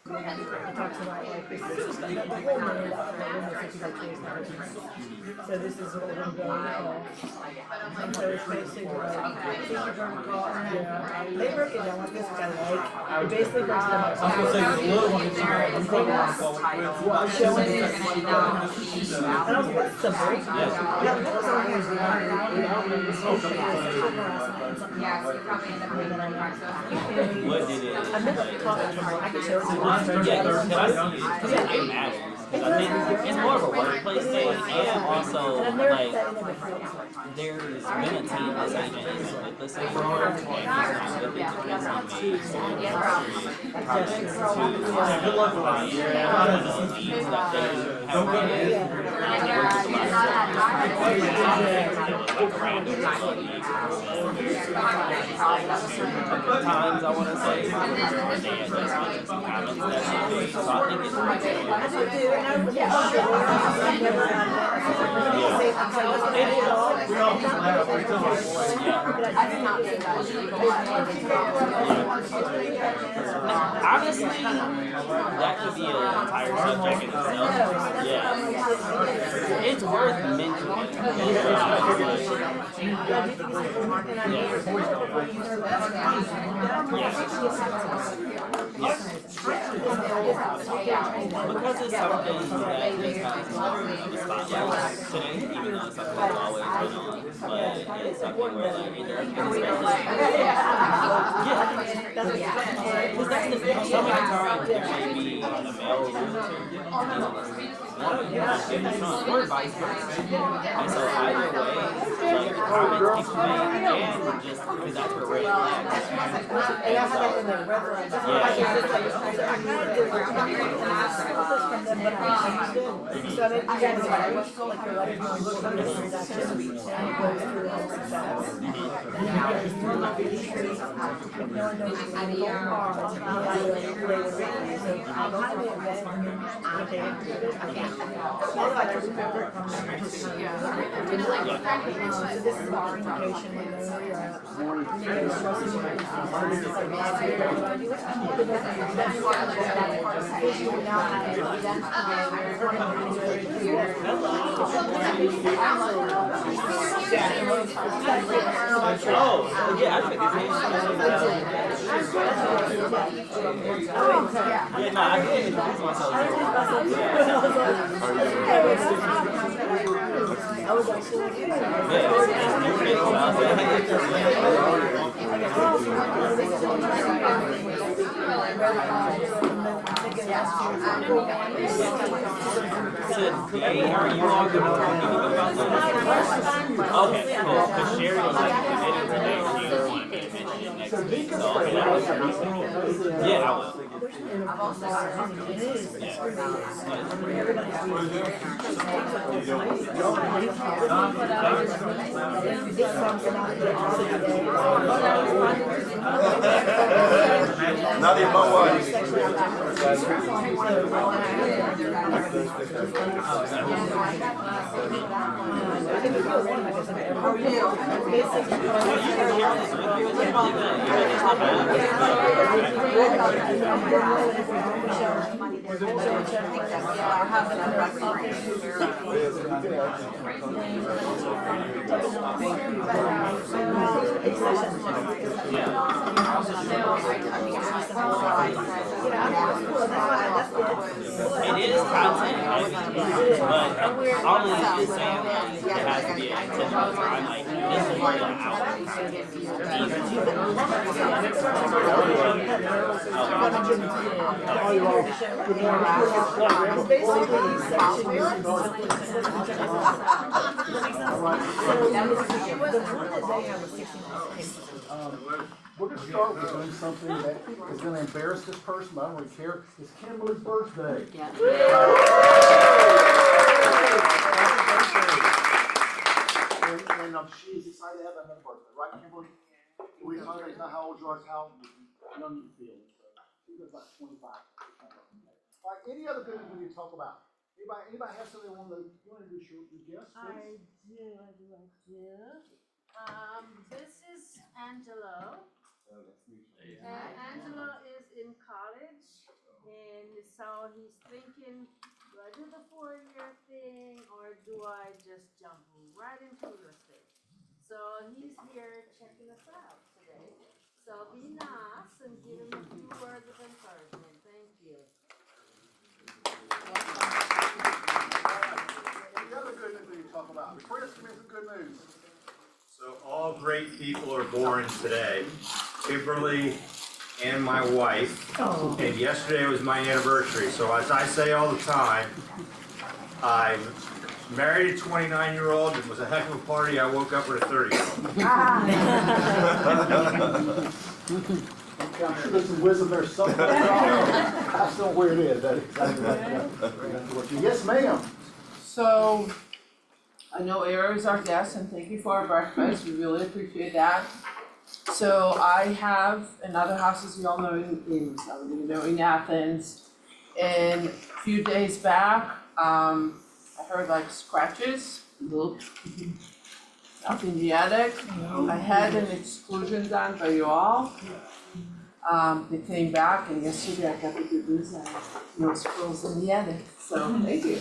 It talks about like this is the whole minute of the 55 trees and everything. So this is what we're going to go and so it's basically like they break it down like this, which I like. It basically breaks it down like I was gonna say the little one is showing and I was like, what's the break? Yeah, what was on here? What did it? I meant to talk to her. I could show you. Yeah, can I see it? Because it matters. Because I think it's more of a workplace thing, and also like there's been a team that's even with this before, and he's not with it because he made projects to find needs that they have times I want to say they had just some comments that they made, so I think it's honestly, that could be an entire subject in itself. Yeah. It's worth mentioning. Because it's something that is kind of the spotlight today, even though it's something that's always been on, but it's something where like there's been because that's the thing. So many times there may be a male or vice versa. And so either way, like the comments people make and just because that's where red this is our indication where you're at. Oh, yeah, I think yeah, no, I can introduce myself. I was actually Today, are you all going to talk about this? Okay, cool. Because Sherry was like committed today, she didn't want to pay attention next week. So, okay, that was yeah, I will. Not in my wife. It is content heavy, but all it is saying like it has to be an intentional time. Like this is like an hour. We're going to start with doing something that is going to embarrass this person, but I don't really care. It's Kimberly's birthday. Yeah. And she's excited to have another birthday, right, Kimberly? We know how old you are, how young you feel. She's about 25. All right, any other business we need to talk about? Anybody have something you want to introduce your guest? I do. This is Angelo. And Angelo is in college. And so he's thinking, do I do the 4-year thing or do I just jump right into real estate? So he's here checking us out today. So be nice and give him a few words of encouragement. Thank you. Any other good news we need to talk about? Chris, give me some good news. So all great people are born today. Kimberly and my wife. Oh. And yesterday was my anniversary. So as I say all the time, I married a 29-year-old. It was a heck of a party. I woke up with a 30-year-old. Okay, I'm sure there's some wisdom there somewhere. That's not where it is. That's exactly right. Yes, ma'am. So, I know Era is our guest and thank you for our breakfast, we really appreciate that. So I have another house, as you all know, in Athens. And a few days back, I heard like scratches, up in the attic. I had an exclusion done by you all. They came back and yesterday I got the good news that no squirrels in the attic, so thank you.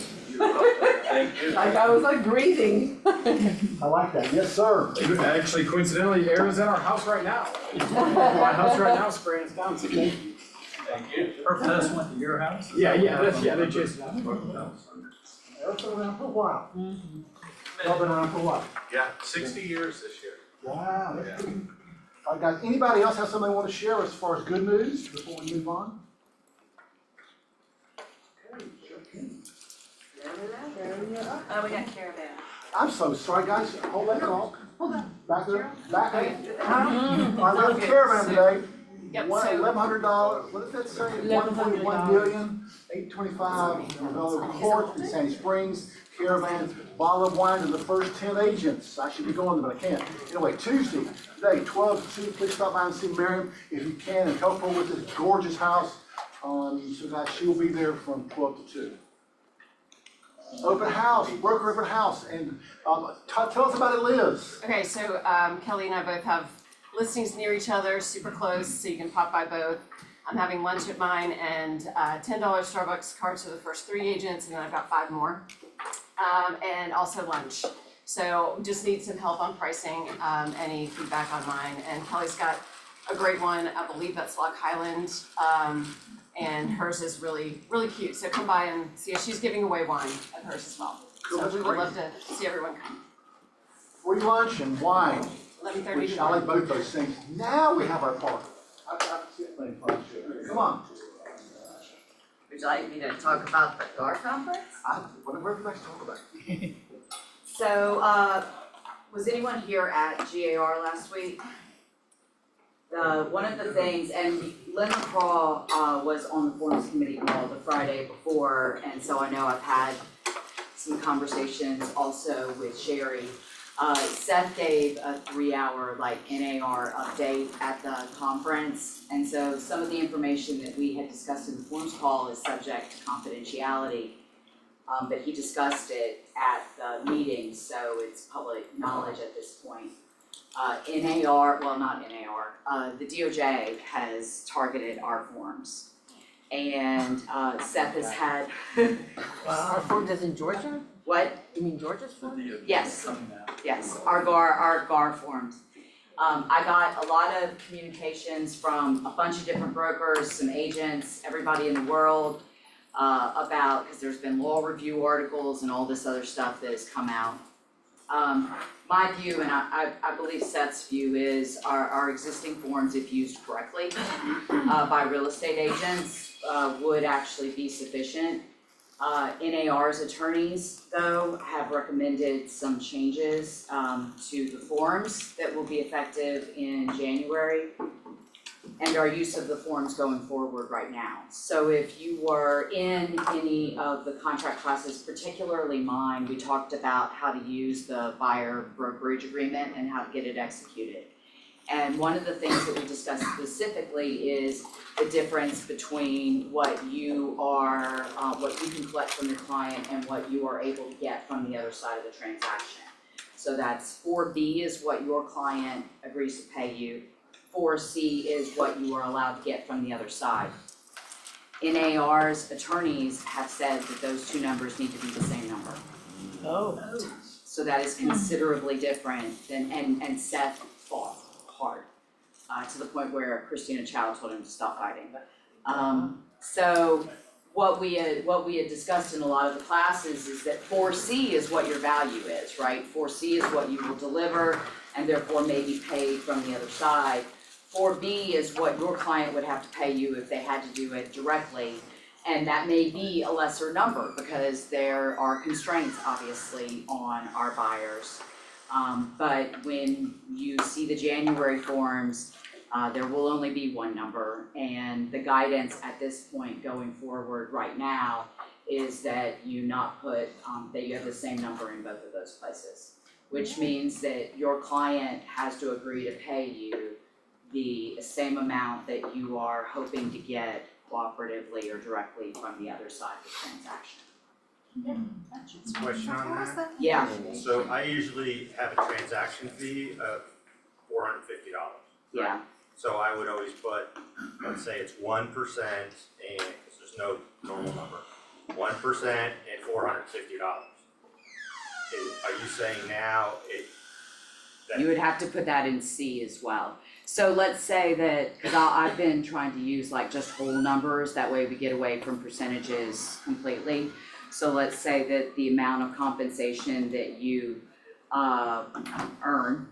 Like I was like breathing. I like that. Yes, sir. Actually, coincidentally, Era's at our house right now. My house right now, spraying us down, so thank you. Her first went to your house? Yeah, they chased it out. Eric's been around for a while. Y'all been around for a while. Yeah, 60 years this year. Wow, that's good. All right, guys, anybody else have something they want to share as far as good news before we move on? Okay, sure can. Oh, we got caravan. I'm so sorry, guys, hold that talk. Hold on. Back there, back there. All right, we have a caravan today. Yep, One, so- $1,100, what does that say? $1.1 million, $825 report in Sandy Springs, caravan, bottle of wine to the first 10 agents. I should be going there, but I can't. Anyway, Tuesday, today, 12 to 2, please stop by and see Miriam if you can and help her with this gorgeous house. So guys, she will be there from 12 to 2. Open house, broker open house, and tell us about it, Liz. Okay, so Kelly and I both have listings near each other, super close, so you can pop by both. I'm having lunch at mine and $10 Starbucks cards for the first 3 agents, and then I've got 5 more. And also lunch. So just need some help on pricing, any feedback on mine. And Kelly's got a great one, I believe that's Lock Highland. And hers is really, really cute. So come by and see if she's giving away wine at hers as well. Cool, that's So I'd great. love to see everyone come. Free lunch and wine, 11:30 which to I 1. like both those things. Now we have our party. I can see it playing fun. Come on. Would you like me to talk about the GAR conference? Whatever you guys talk about. So, was anyone here at GAR last week? One of the things, and Lynn McCraw was on the Forms Committee call the Friday before, and so I know I've had some conversations also with Sherry. Seth gave a 3-hour NAR update at the conference, and so some of the information that we had discussed in the Forms call is subject to confidentiality. But he discussed it at the meeting, so it's public knowledge at this point. NAR, well, not NAR, the DOJ has targeted our forms. And Seth has had, Our forms is in Georgia? what? You mean Georgia's form? Yes, yes, our GAR forms. I got a lot of communications from a bunch of different brokers, some agents, everybody in the world, about, because there's been law review articles and all this other stuff that has come out. My view, and I believe Seth's view, is our existing forms, if used correctly by real estate agents, would actually be sufficient. NAR's attorneys, though, have recommended some changes to the forms that will be effective in January, and our use of the forms going forward right now. So if you were in any of the contract classes, particularly mine, we talked about how to use the buyer brokerage agreement and how to get it executed. And one of the things that we discussed specifically is the difference between what you can collect from your client and what you are able to get from the other side of the transaction. So that's 4B is what your client agrees to pay you. 4C is what you are allowed to get from the other side. NAR's attorneys have said that those two numbers need to be the same number. Oh. So that is considerably different than, and Seth fought hard, to the point where Christina Chow told him to stop fighting. So what we had discussed in a lot of the classes is that 4C is what your value is, right? 4C is what you will deliver and therefore may be paid from the other side. 4B is what your client would have to pay you if they had to do it directly. And that may be a lesser number because there are constraints obviously on our buyers. But when you see the January forms, there will only be one number, and the guidance at this point going forward right now is that you not put, that you have the same number in both of those places. Which means that your client has to agree to pay you the same amount that you are hoping to get cooperatively or directly from the other side of the transaction. Question on that? Yeah, So I usually have a transaction fee of $450. yeah, So I would always put, let's say it's 1% and, because there's no normal number, 1% and $450. Are you saying now that you would have to put that in C as well. So let's say that, cause I've been trying to use like just whole numbers, that way we get away from percentages completely. So let's say that the amount of compensation that you earn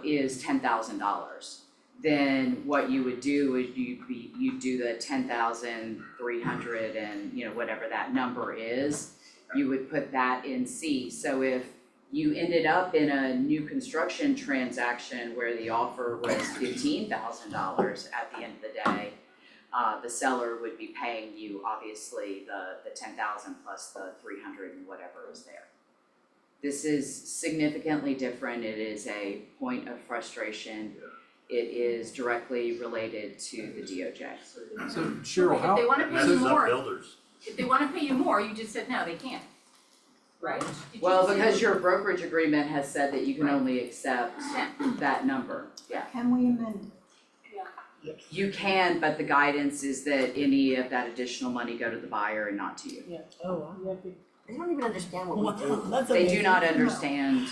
is $10,000. Then what you would do is you do the 10,300 and whatever that number is, you would put that in C. So if you ended up in a new construction transaction where the offer was $15,000 at the end of the day, the seller would be paying you obviously the 10,000 plus the 300 and whatever is there. This is significantly different. It is a point of frustration. It is directly related to the DOJ. So Cheryl, If they wanna pay you messes up more, builders? if they wanna pay you more, you just said no, they can't. Right? Did you Well, say because that? your brokerage agreement has said that you can only accept that number, yeah. Can we amend You can, but the guidance is that any of that additional money go to the buyer and not to you. Yeah, oh, wow. They don't even understand what we do. That's They do amazing. not understand.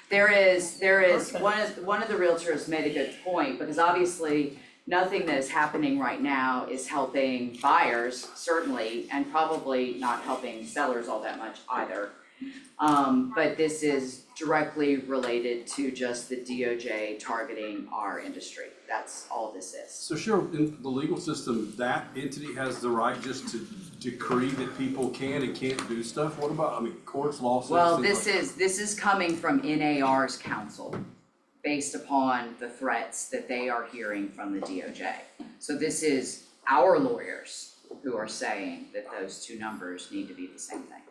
There is, one of the realtors made a good point, because obviously nothing that is happening right now is helping buyers, certainly, and probably not helping sellers all that much either. But this is directly related to just the DOJ targeting our industry. That's all this is. So Cheryl, in the legal system, that entity has the right just to decree that people can and can't do stuff? What about, courts, lawsuits, Well, things like this is coming from NAR's counsel based upon the threats that they are hearing from the DOJ. So this is our lawyers who are saying that those two numbers need to be the same thing.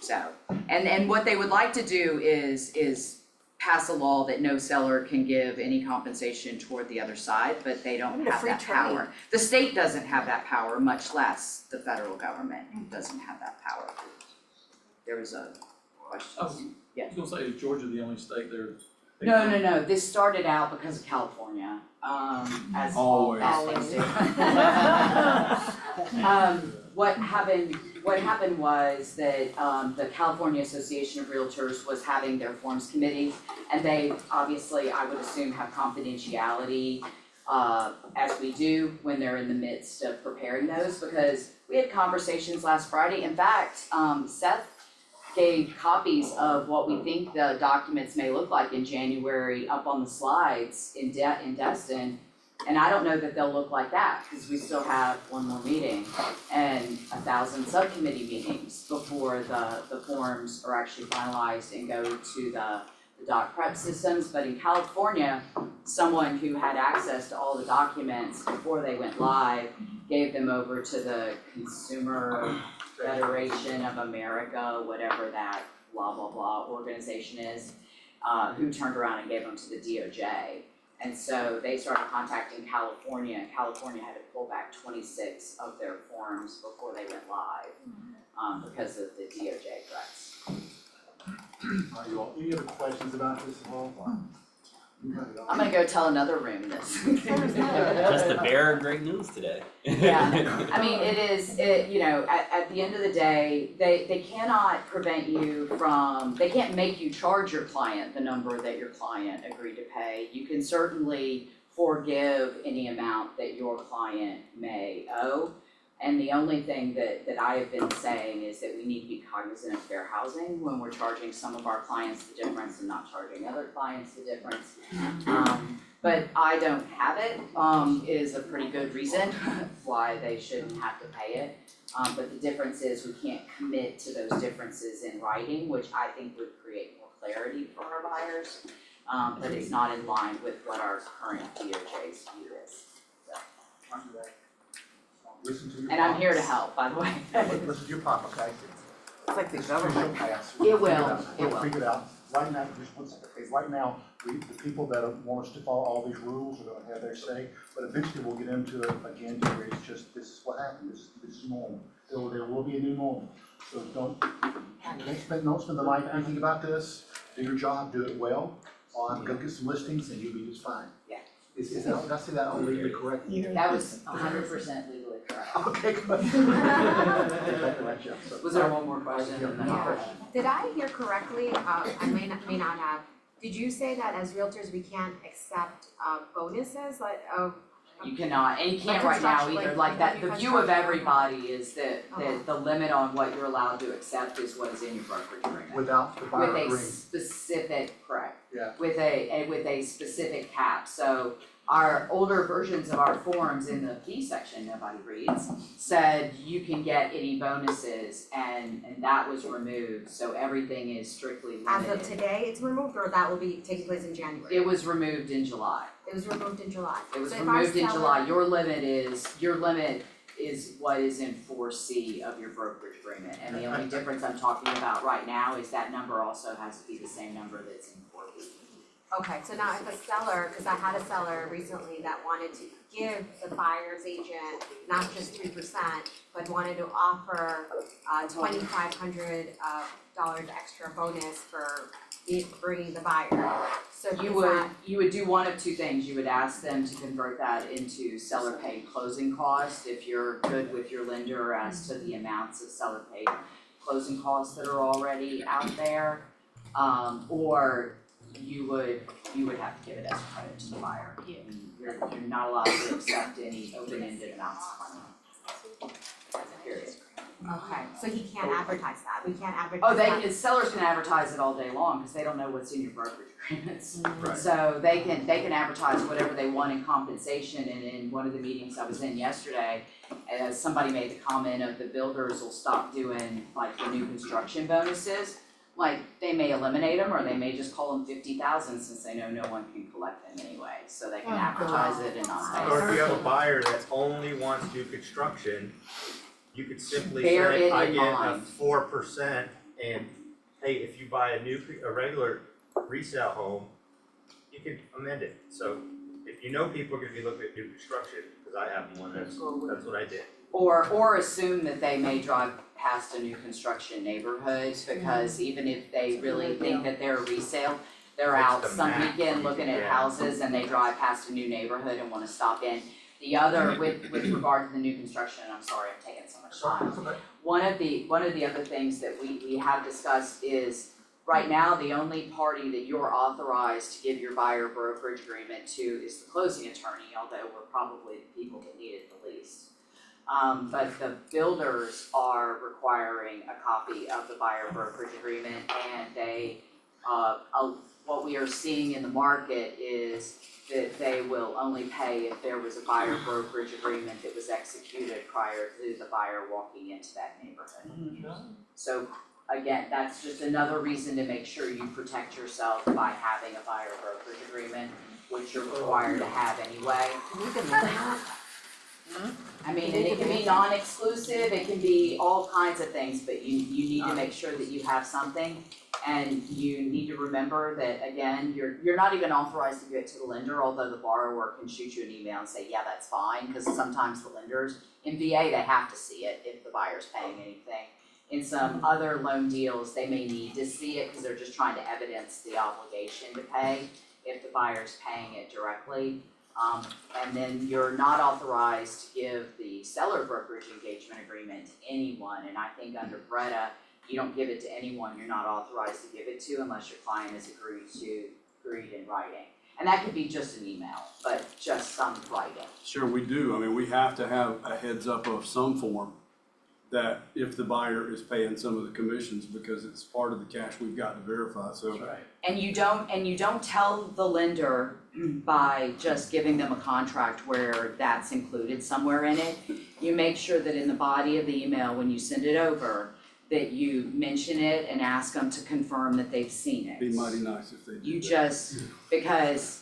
So, and what they would like to do is pass a law that no seller can give any compensation toward the other side, but they don't have that power. The state doesn't have that power, much less the federal government doesn't have that power. There was a question. I was gonna say, is Georgia the only state there? No, this started out because of California, as Always. things do. What happened was that, the California Association of Realtors was having their forms committee, and they obviously, I would assume, have confidentiality, as we do when they're in the midst of preparing those, because we had conversations last Friday. In fact, Seth gave copies of what we think the documents may look like in January up on the slides in Destin. And I don't know that they'll look like that, because we still have one more meeting and 1,000 subcommittee meetings before the forms are actually finalized and go to the doc prep systems. But in California, someone who had access to all the documents before they went live gave them over to the Consumer Federation of America, whatever that blah blah blah organization is, who turned around and gave them to the DOJ. And so they started contacting California, and California had to pull back 26 of their forms before they went live, because of the DOJ threats. You all, any other questions about this at all? I'm gonna go tell another room this. Just the bearer of great news today. Yeah, I mean, at the end of the day, they cannot prevent you from, they can't make you charge your client the number that your client agreed to pay. You can certainly forgive any amount that your client may owe. And the only thing that I have been saying is that we need to be cognizant of fair housing when we're charging some of our clients the difference and not charging other clients the difference. But I don't have it, is a pretty good reason why they shouldn't have to pay it. But the difference is we can't commit to those differences in writing, which I think would create more clarity for our buyers. But it's not in line with what our current DOJ's view is. Listen to your And I'm pop. here to help, by the way. Listen to your pop, okay? It's like the This government. will pass. It will, We'll it will. figure it out. Right now, just one second, okay, right now, the people that want us to follow all these rules are gonna have their say, but eventually we'll get into it again, to where it's just, this is what happened, this is normal. There will be a new normal, so don't spend the night thinking about this, do your job, do it well, go get some listings and you'll be just fine. Yeah. Is that, did I say that all legally correct? That was 100% legally correct. Okay, good. Was there one more question? And then I'll- Yeah. Did I hear correctly, I may not have, did you say that as realtors, we can't accept bonuses, like, You cannot, and you can't Like right now construction, either, like like that, the view of construction. everybody is that Uh-huh. the limit on what you're allowed to accept is what is in your brokerage agreement. Without the buyer With a agreeing. specific, correct. Yeah. With a specific cap, so our older versions of our forms in the fee section, nobody reads, said you can get any bonuses and that was removed, so everything is strictly as limited. of today, it's removed, or that will be taking place in January? It was removed in July. It was removed in July. It was So if our removed in seller- July, your limit is what is in 4C of your brokerage agreement, and the only difference I'm talking about right now is that number also has to be the same number that's in 4B. Okay, so now if a seller, cause I had a seller recently that wanted to give the buyer's agent not just 3%, but wanted to offer $2,500 extra bonus for bringing the buyer. So You would do one of two things, you would ask them to convert that into seller paid closing costs, if you're good with your lender as to the amounts of seller paid closing costs that are already out there. Or you would have to give it as credit to the buyer. You're not allowed to accept any open-ended amounts of money. Period. Okay, so he can't advertise that, we can't advertise Oh, that. sellers can advertise it all day long, cause they don't know what's in your brokerage agreements. Right. So they can advertise whatever they want in compensation, and in one of the meetings I was in yesterday, somebody made the comment of the builders will stop doing like the new construction bonuses. Like, they may eliminate them, or they may just call them 50,000 since they know no one can collect them anyway, so they can advertise it and not pay. Or if you have a buyer that only wants to do construction, you could simply Bear say, it I in get a mind. 4%, and hey, if you buy a regular resale home, you can amend it. So if you know people are gonna be looking at new construction, cause I have one, that's what I did. Or assume that they may drive past a new construction neighborhood, because even if they really think that they're a resale, they're It's out the some max weekend you looking can at get. houses and they drive past a new neighborhood and wanna stop in. The other, with regard to the new construction, and I'm sorry I'm taking so much time. One of the other things that we have discussed is, right now, the only party that you're authorized to give your buyer brokerage agreement to is the closing attorney, although we're probably the people that need it the least. But the builders are requiring a copy of the buyer brokerage agreement, and they, what we are seeing in the market is that they will only pay if there was a buyer brokerage agreement that was executed prior to the buyer walking into that neighborhood. So again, that's just another reason to make sure you protect yourself by having a buyer brokerage agreement, which you're required to have anyway. I mean, and it can be non-exclusive, it can be all kinds of things, but you need to make sure that you have something. And you need to remember that, again, you're not even authorized to give it to the lender, although the borrower can shoot you an email and say, yeah, that's fine, because sometimes the lenders, in VA, they have to see it if the buyer's paying anything. In some other loan deals, they may need to see it because they're just trying to evidence the obligation to pay. if the buyer's paying it directly. And then you're not authorized to give the seller brokerage engagement agreement to anyone, and I think under Breda, you don't give it to anyone you're not authorized to give it to unless your client has agreed in writing. And that could be just an email, but just some writing. Sure, we do. I mean, we have to have a heads up of some form that if the buyer is paying some of the commissions, because it's part of the cash we've got to verify, so. Right. And you don't tell the lender by just giving them a contract where that's included somewhere in it. You make sure that in the body of the email, when you send it over, that you mention it and ask them to confirm that they've seen it. Be mighty nice if they do You that. just, because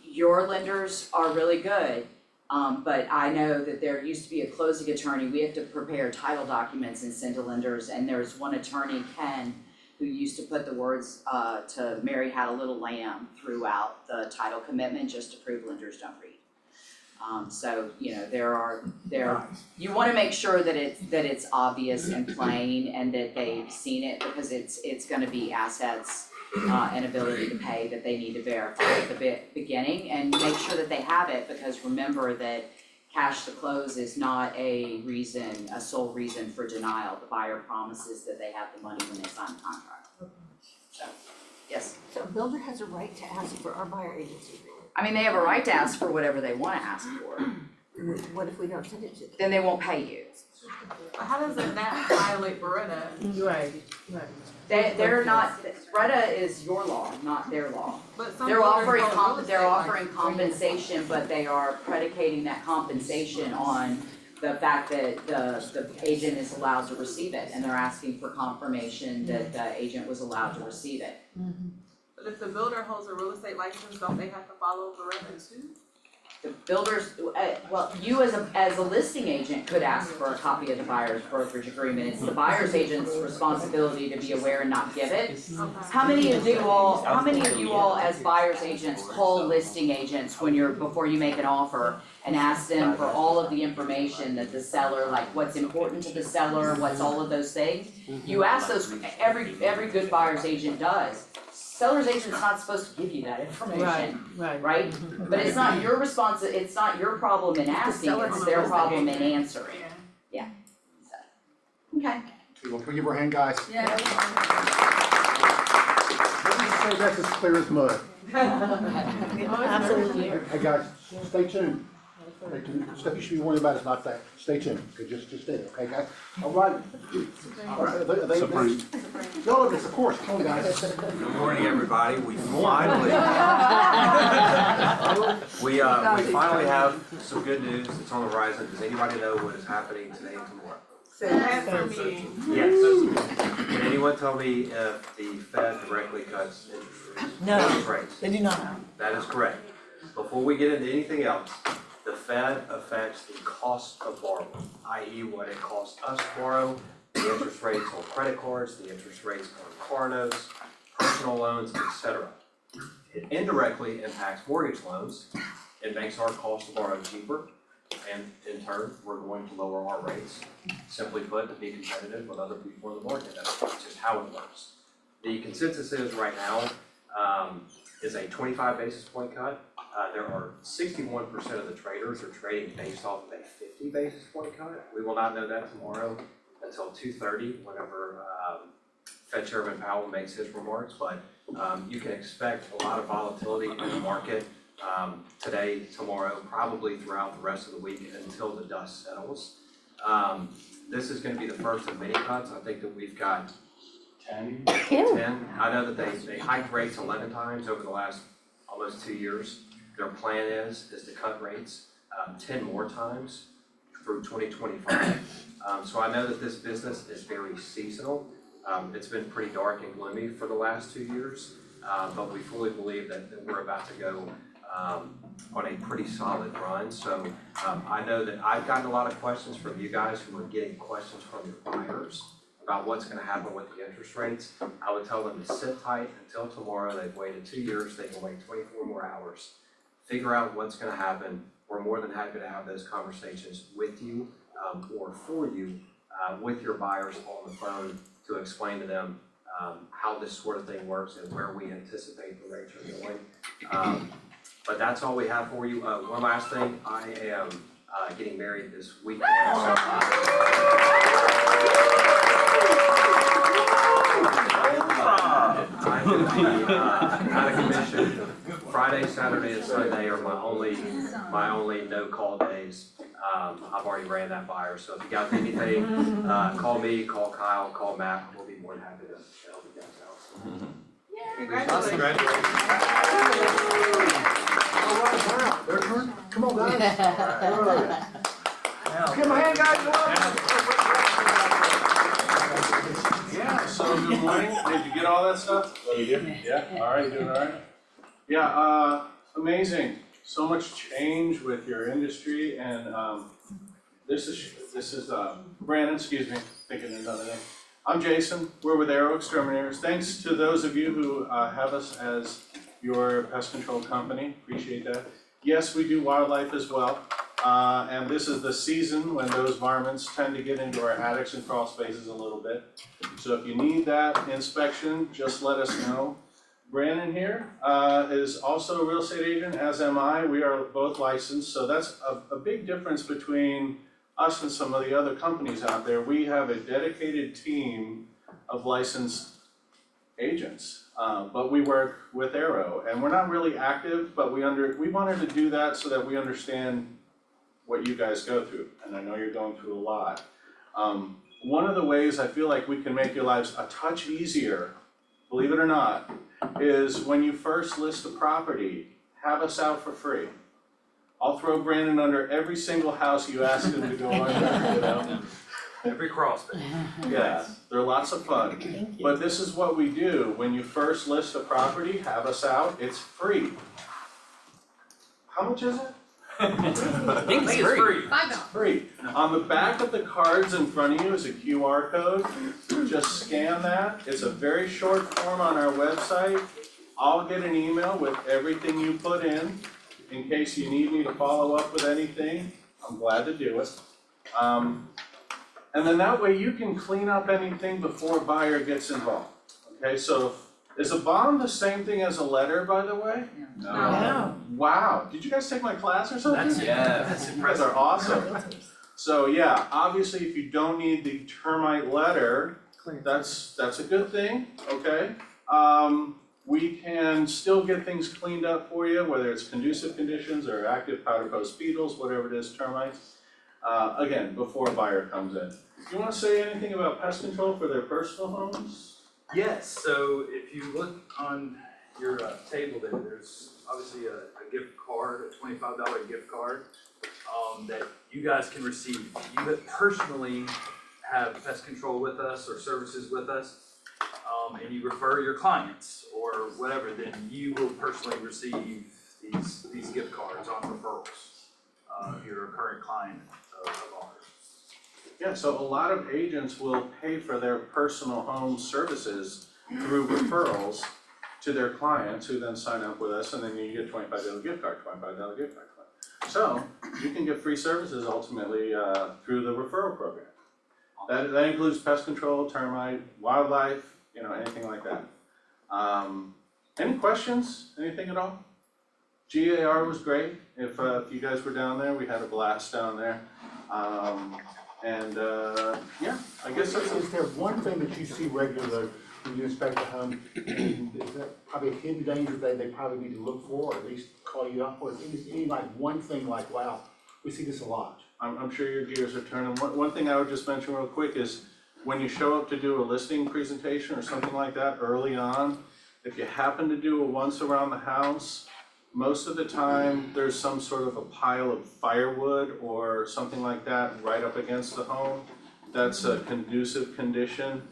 your lenders are really good, but I know that there used to be a closing attorney, we have to prepare title documents and send to lenders, and there's one attorney, Ken, who used to put the words, to Mary Had a Little Lamb throughout the title commitment, just to prove lenders don't read. So, you know, you wanna make sure that it's obvious and plain and that they've seen it, because it's gonna be assets and ability to pay that they need to verify at the beginning, and make sure that they have it, because remember that cash to close is not a sole reason for denial. The buyer promises that they have the money when they sign the contract. So, yes, So a builder has a right to ask for our buyer agency agreement. I mean, they have a right to ask for whatever they wanna ask for, What if we don't send it to them? then they won't pay you. But how does that not violate Beretta? Right. They're not, Breda is your law, not their law. But some They're builders offering hold real estate they're offering licenses. compensation, but they are predicating that compensation on the fact that the agent is allowed to receive it, and they're asking for confirmation that the agent was allowed to receive it. But if the builder holds a real estate license, don't they have to follow Beretta too? The builders, well, you as a listing agent could ask for a copy of the buyer's brokerage agreement. It's the buyer's agent's responsibility to be aware and not give it. How many of you all as buyer's agents call listing agents before you make an offer and ask them for all of the information that the seller, like what's important to the seller, what's all of those things? You ask those, every good buyer's agent does. Seller's agent's not supposed to give you that information, right? But it's not your it's not your problem in asking, it's their problem in answering. Yeah. So, okay. Well, can we give her a hand, guys? Yeah. Let me say that's as clear as mud. Absolutely. Hey, guys, stay tuned. Stay tuned. Stuff you should be worried about is not that. Stay tuned. Okay, just stay there, okay, guys? All right. Supreme. Y'all of this, of course. Come on, guys. Good morning, everybody. We finally have some good news that's on the horizon. Does anybody know what is happening today and tomorrow? Yes. Can anyone tell me if the Fed directly cuts interest rates? They do not. That is correct. Before we get into anything else, the Fed affects the cost of borrowing, i.e. what it costs us to borrow, the interest rates on credit cards, the interest rates on car notes, personal loans, etc. It indirectly impacts mortgage loans. It makes our cost to borrow cheaper, and in turn, we're going to lower our rates. Simply put, to be competitive with other people in the market. That's just how it works. The consensus is right now is a 25 basis point cut. There are 61% of the traders are trading based off of a 50 basis point cut. We will not know that tomorrow until 2:30, whenever Fed Chairman Powell makes his remarks, but you can expect a lot of volatility in the market today, tomorrow, probably throughout the rest of the week until the dust settles. This is going to be the first of many cuts. I think that we've got 10. I know that they hiked rates 11 times over the last almost 2 years. Their plan is to cut rates 10 more times through 2025. So I know that this business is very seasonal. It's been pretty dark and gloomy for the last 2 years, but we fully believe that we're about to go on a pretty solid run. So I know that I've gotten a lot of questions from you guys who are getting questions from your buyers about what's going to happen with the interest rates. I would tell them to sit tight until tomorrow. They've waited 2 years. They can wait 24 more hours. Figure out what's going to happen. We're more than happy to have those conversations with you or for you with your buyers on the phone to explain to them how this sort of thing works and where we anticipate the rates are going. But that's all we have for you. One last thing, I am getting married this weekend, so I'm gonna be out of commission. Friday, Saturday, and Sunday are my only no-call days. I've already ran that by her, so if you got anything, call me, call Kyle, call Matt, we'll be more than happy to help you guys out. Congratulations. All right, wow, their turn, come on guys. All right. Give them a hand, guys. Yeah, so good morning. Did you get all that stuff? Oh, you did? Yeah, all right, doing all right? Yeah, amazing. So much change with your industry and this is Brandon, excuse me, thinking of another name. I'm Jason, we're with Arrow Exterminators. Thanks to those of you who have us as your pest control company, appreciate that. Yes, we do wildlife as well. And this is the season when those varmints tend to get into our attics and crawl spaces a little bit. So if you need that inspection, just let us know. Brandon here is also a real estate agent, as am I. We are both licensed, so that's a big difference between us and some of the other companies out there. We have a dedicated team of licensed agents, but we work with Arrow, and we're not really active, but we wanted to do that so that we understand what you guys go through, and I know you're going through a lot. One of the ways I feel like we can make your lives a touch easier, believe it or not, is when you first list a property, have us out for free. I'll throw Brandon under every single house you ask him to go under, you know? Every crawl space. Yeah, they're lots of fun. But this is what we do, when you first list a property, have us out, it's free. How much is it? I think it's free. Free. On the back of the cards in front of you is a QR code. Just scan that. It's a very short form on our website. I'll get an email with everything you put in case you need me to follow up with anything. I'm glad to do it. And then that way you can clean up anything before buyer gets involved. Okay, so is a bond the same thing as a letter, by the way? No. Wow, did you guys take my class or something? That's You guys are awesome. So yeah, obviously if you don't need the termite letter, that's a good thing, okay? We can still get things cleaned up for you, whether it's conducive conditions or active powder post beetles, whatever it is, termites. Again, before a buyer comes in. Do you wanna say anything about pest control for their personal homes? Yes, so if you look on your table there, there's obviously a gift card, a $25 gift card that you guys can receive. You personally have pest control with us or services with us, and you refer your clients or whatever, then you will personally receive these gift cards on referrals. If you're a current client of ours. Yeah, so a lot of agents will pay for their personal home services through referrals to their clients who then sign up with us, and then you get $25 gift card, $25 gift card. So you can get free services ultimately through the referral program. That includes pest control, termite, wildlife, you know, anything like that. Any questions? Anything at all? GAR was great. If you guys were down there, we had a blast down there. Yeah, I guess that's. Is there one thing that you see regularly when you inspect a home, and is that probably a hidden danger that they probably need to look for, or at least call you up, or is any like one thing like, wow, we see this a lot? I'm sure your gears are turning. One thing I would just mention real quick is when you show up to do a listing presentation or something like that early on, if you happen to do a once around the house, most of the time there's some sort of a pile of firewood or something like that right up against the home. That's a conducive condition.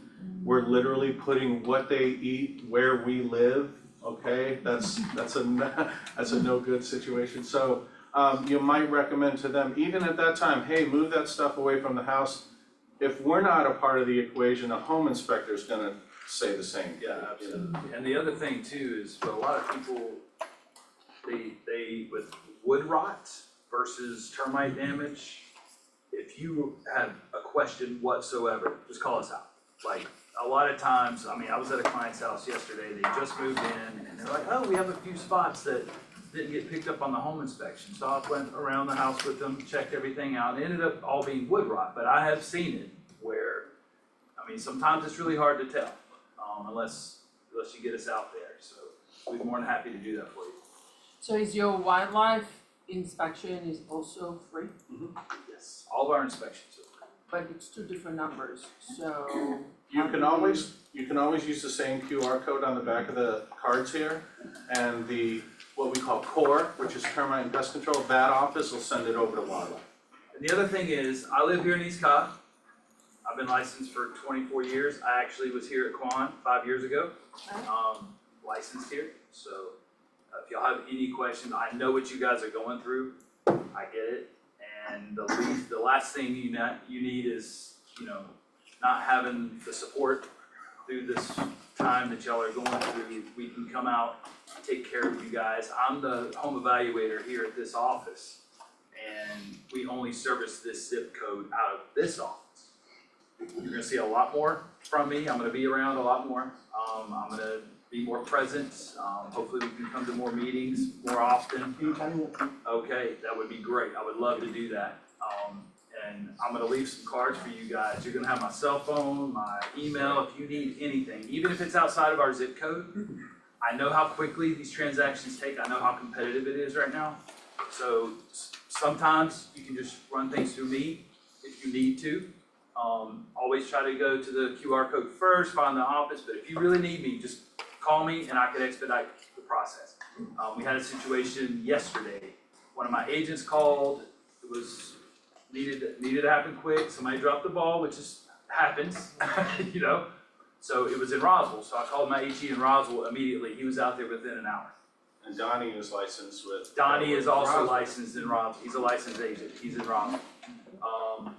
We're literally putting what they eat where we live, okay? That's a no good situation. So you might recommend to them, even at that time, hey, move that stuff away from the house. If we're not a part of the equation, a home inspector is gonna say the same. Yeah, absolutely. And the other thing too is for a lot of people, they with wood rot versus termite damage, if you have a question whatsoever, just call us out. Like, a lot of times, I mean, I was at a client's house yesterday, they just moved in, and they're like, oh, we have a few spots that didn't get picked up on the home inspection. So I went around the house with them, checked everything out, and it ended up all being wood rot, but I have seen it where, I mean, sometimes it's really hard to tell, unless you get us out there, so we'd be more than happy to do that for you. So is your wildlife inspection is also free? Yes, all of our inspections are free. But it's two different numbers, so. You can always use the same QR code on the back of the cards here, and the, what we call core, which is termite and pest control, that office will send it over to wildlife. And the other thing is, I live here in East Cobb. I've been licensed for 24 years. I actually was here at Quan 5 years ago, licensed here. So if y'all have any questions, I know what you guys are going through. I get it. And the last thing you need is, not having the support through this time that y'all are going through. We can come out, take care of you guys. I'm the home evaluator here at this office, and we only service this zip code out of this office. You're gonna see a lot more from me. I'm gonna be around a lot more. I'm gonna be more present. Hopefully we can come to more meetings more often. Okay, that would be great. I would love to do that. And I'm gonna leave some cards for you guys. You're gonna have my cell phone, my email, if you need anything, even if it's outside of our zip code. I know how quickly these transactions take. I know how competitive it is right now. So sometimes you can just run things through me if you need to. Always try to go to the QR code first, find the office, but if you really need me, just call me and I can expedite the process. We had a situation yesterday. One of my agents called. It was needed to happen quick. Somebody dropped the ball, which happens, So it was in Roswell. So I called my HE in Roswell immediately. He was out there within an hour. And Donnie is licensed with. Donnie is also licensed in Roswell. He's a licensed agent. He's in Roswell.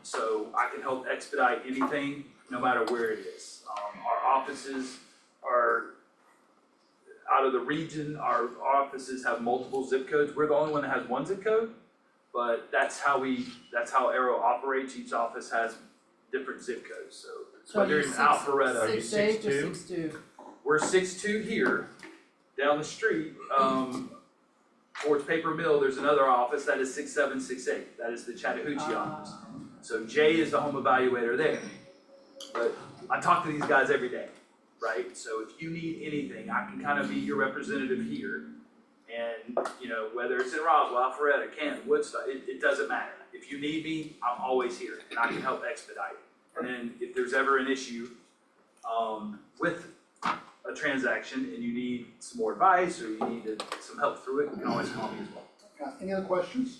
So I can help expedite anything, no matter where it is. Our offices are out of the region. Our offices have multiple zip codes. We're the only one that has one zip code, but that's how Arrow operates. Each office has different zip codes. So whether it's Alpharetta, 6'8" or 6'2"? We're 6'2" here. Down the street, towards Paper Mill, there's another office that is 6'7", 6'8". That is the Chattahoochee office. So Jay is the home evaluator there. But I talk to these guys every day, right? So if you need anything, I can kind of be your representative here. And, whether it's in Roswell, Alpharetta, Canton, Woodstock, it doesn't matter. If you need me, I'm always here and I can help expedite. And then if there's ever an issue with a transaction and you need some more advice or you need some help through it, you can always call me as well. Any other questions?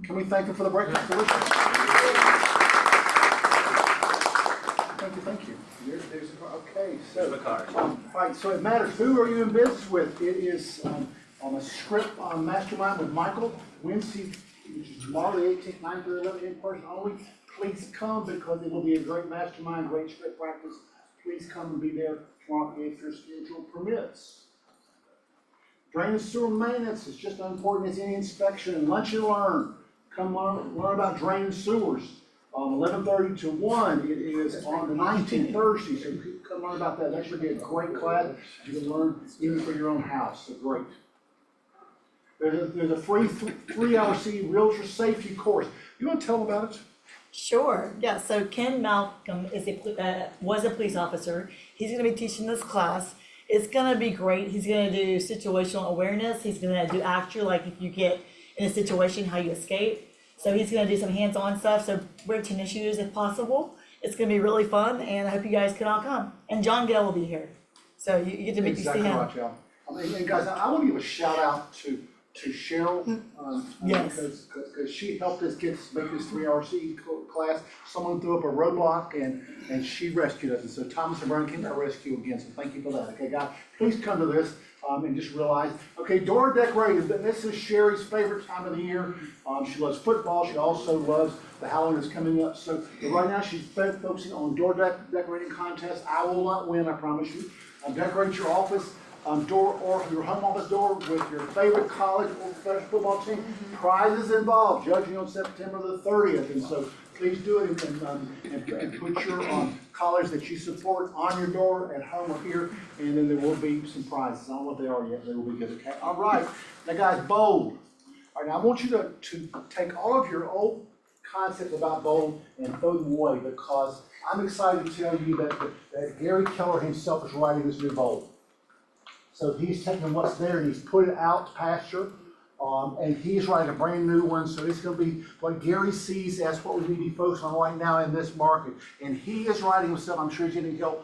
Can we thank them for the breakfast delicious? Thank you. There's okay, so. There's my card. Alright, so it matters, who are you in business with? It is on a script on Mastermind with Michael, Wednesday, which is tomorrow, the 18th, 9 through 11, in person only. Please come because it will be a great mastermind, great script practice. Please come and be there tomorrow if your schedule permits. Drain and sewer maintenance is just as important as any inspection, and lunch and learn. Come learn about drain and sewers. 11:30 to 1, it is on the 19th Thursday, so come learn about that. That should be a great class. You can learn even for your own house, so great. There's a free 3-hour CE realtor safety course. You want to tell them about it? Sure, yeah, so Ken Malcolm was a police officer. He's gonna be teaching this class. It's gonna be great. He's gonna do situational awareness. He's gonna do actual, like if you get in a situation, how you escape. So he's gonna do some hands-on stuff, so wear tennis shoes if possible. It's gonna be really fun, and I hope you guys can all come. And John Gale will be here, so you get to meet see him. Exactly right, y'all. And guys, I want to give a shout out to Cheryl, Yes. because she helped us make this 3-hour CE class. Someone threw up a roadblock and she rescued us. And so Thomas and Brian came to our rescue again, so thank you for that. Okay, guys, please come to this and just realize, okay, door decorated. This is Sherry's favorite time of the year. She loves football. She also loves the Halloween that's coming up. So right now she's focusing on door decorating contest. I will not win, I promise you. Decorate your office door or your home office door with your favorite college or professional football team. Prizes involved, judging on September the 30th. And so please do it and put your college that you support on your door at home or here, and then there will be some prizes. I don't know what they are yet, they will be good, okay? All right, now guys, bold. All right, now I want you to take all of your old concepts about bold and throw them away, because I'm excited to tell you that Gary Keller himself is writing this new bold. So he's taking what's there and he's put it out to pasture. And he's writing a brand new one, so it's gonna be what Gary sees as what we need to be focused on right now in this market. And he is writing himself, I'm sure he's getting help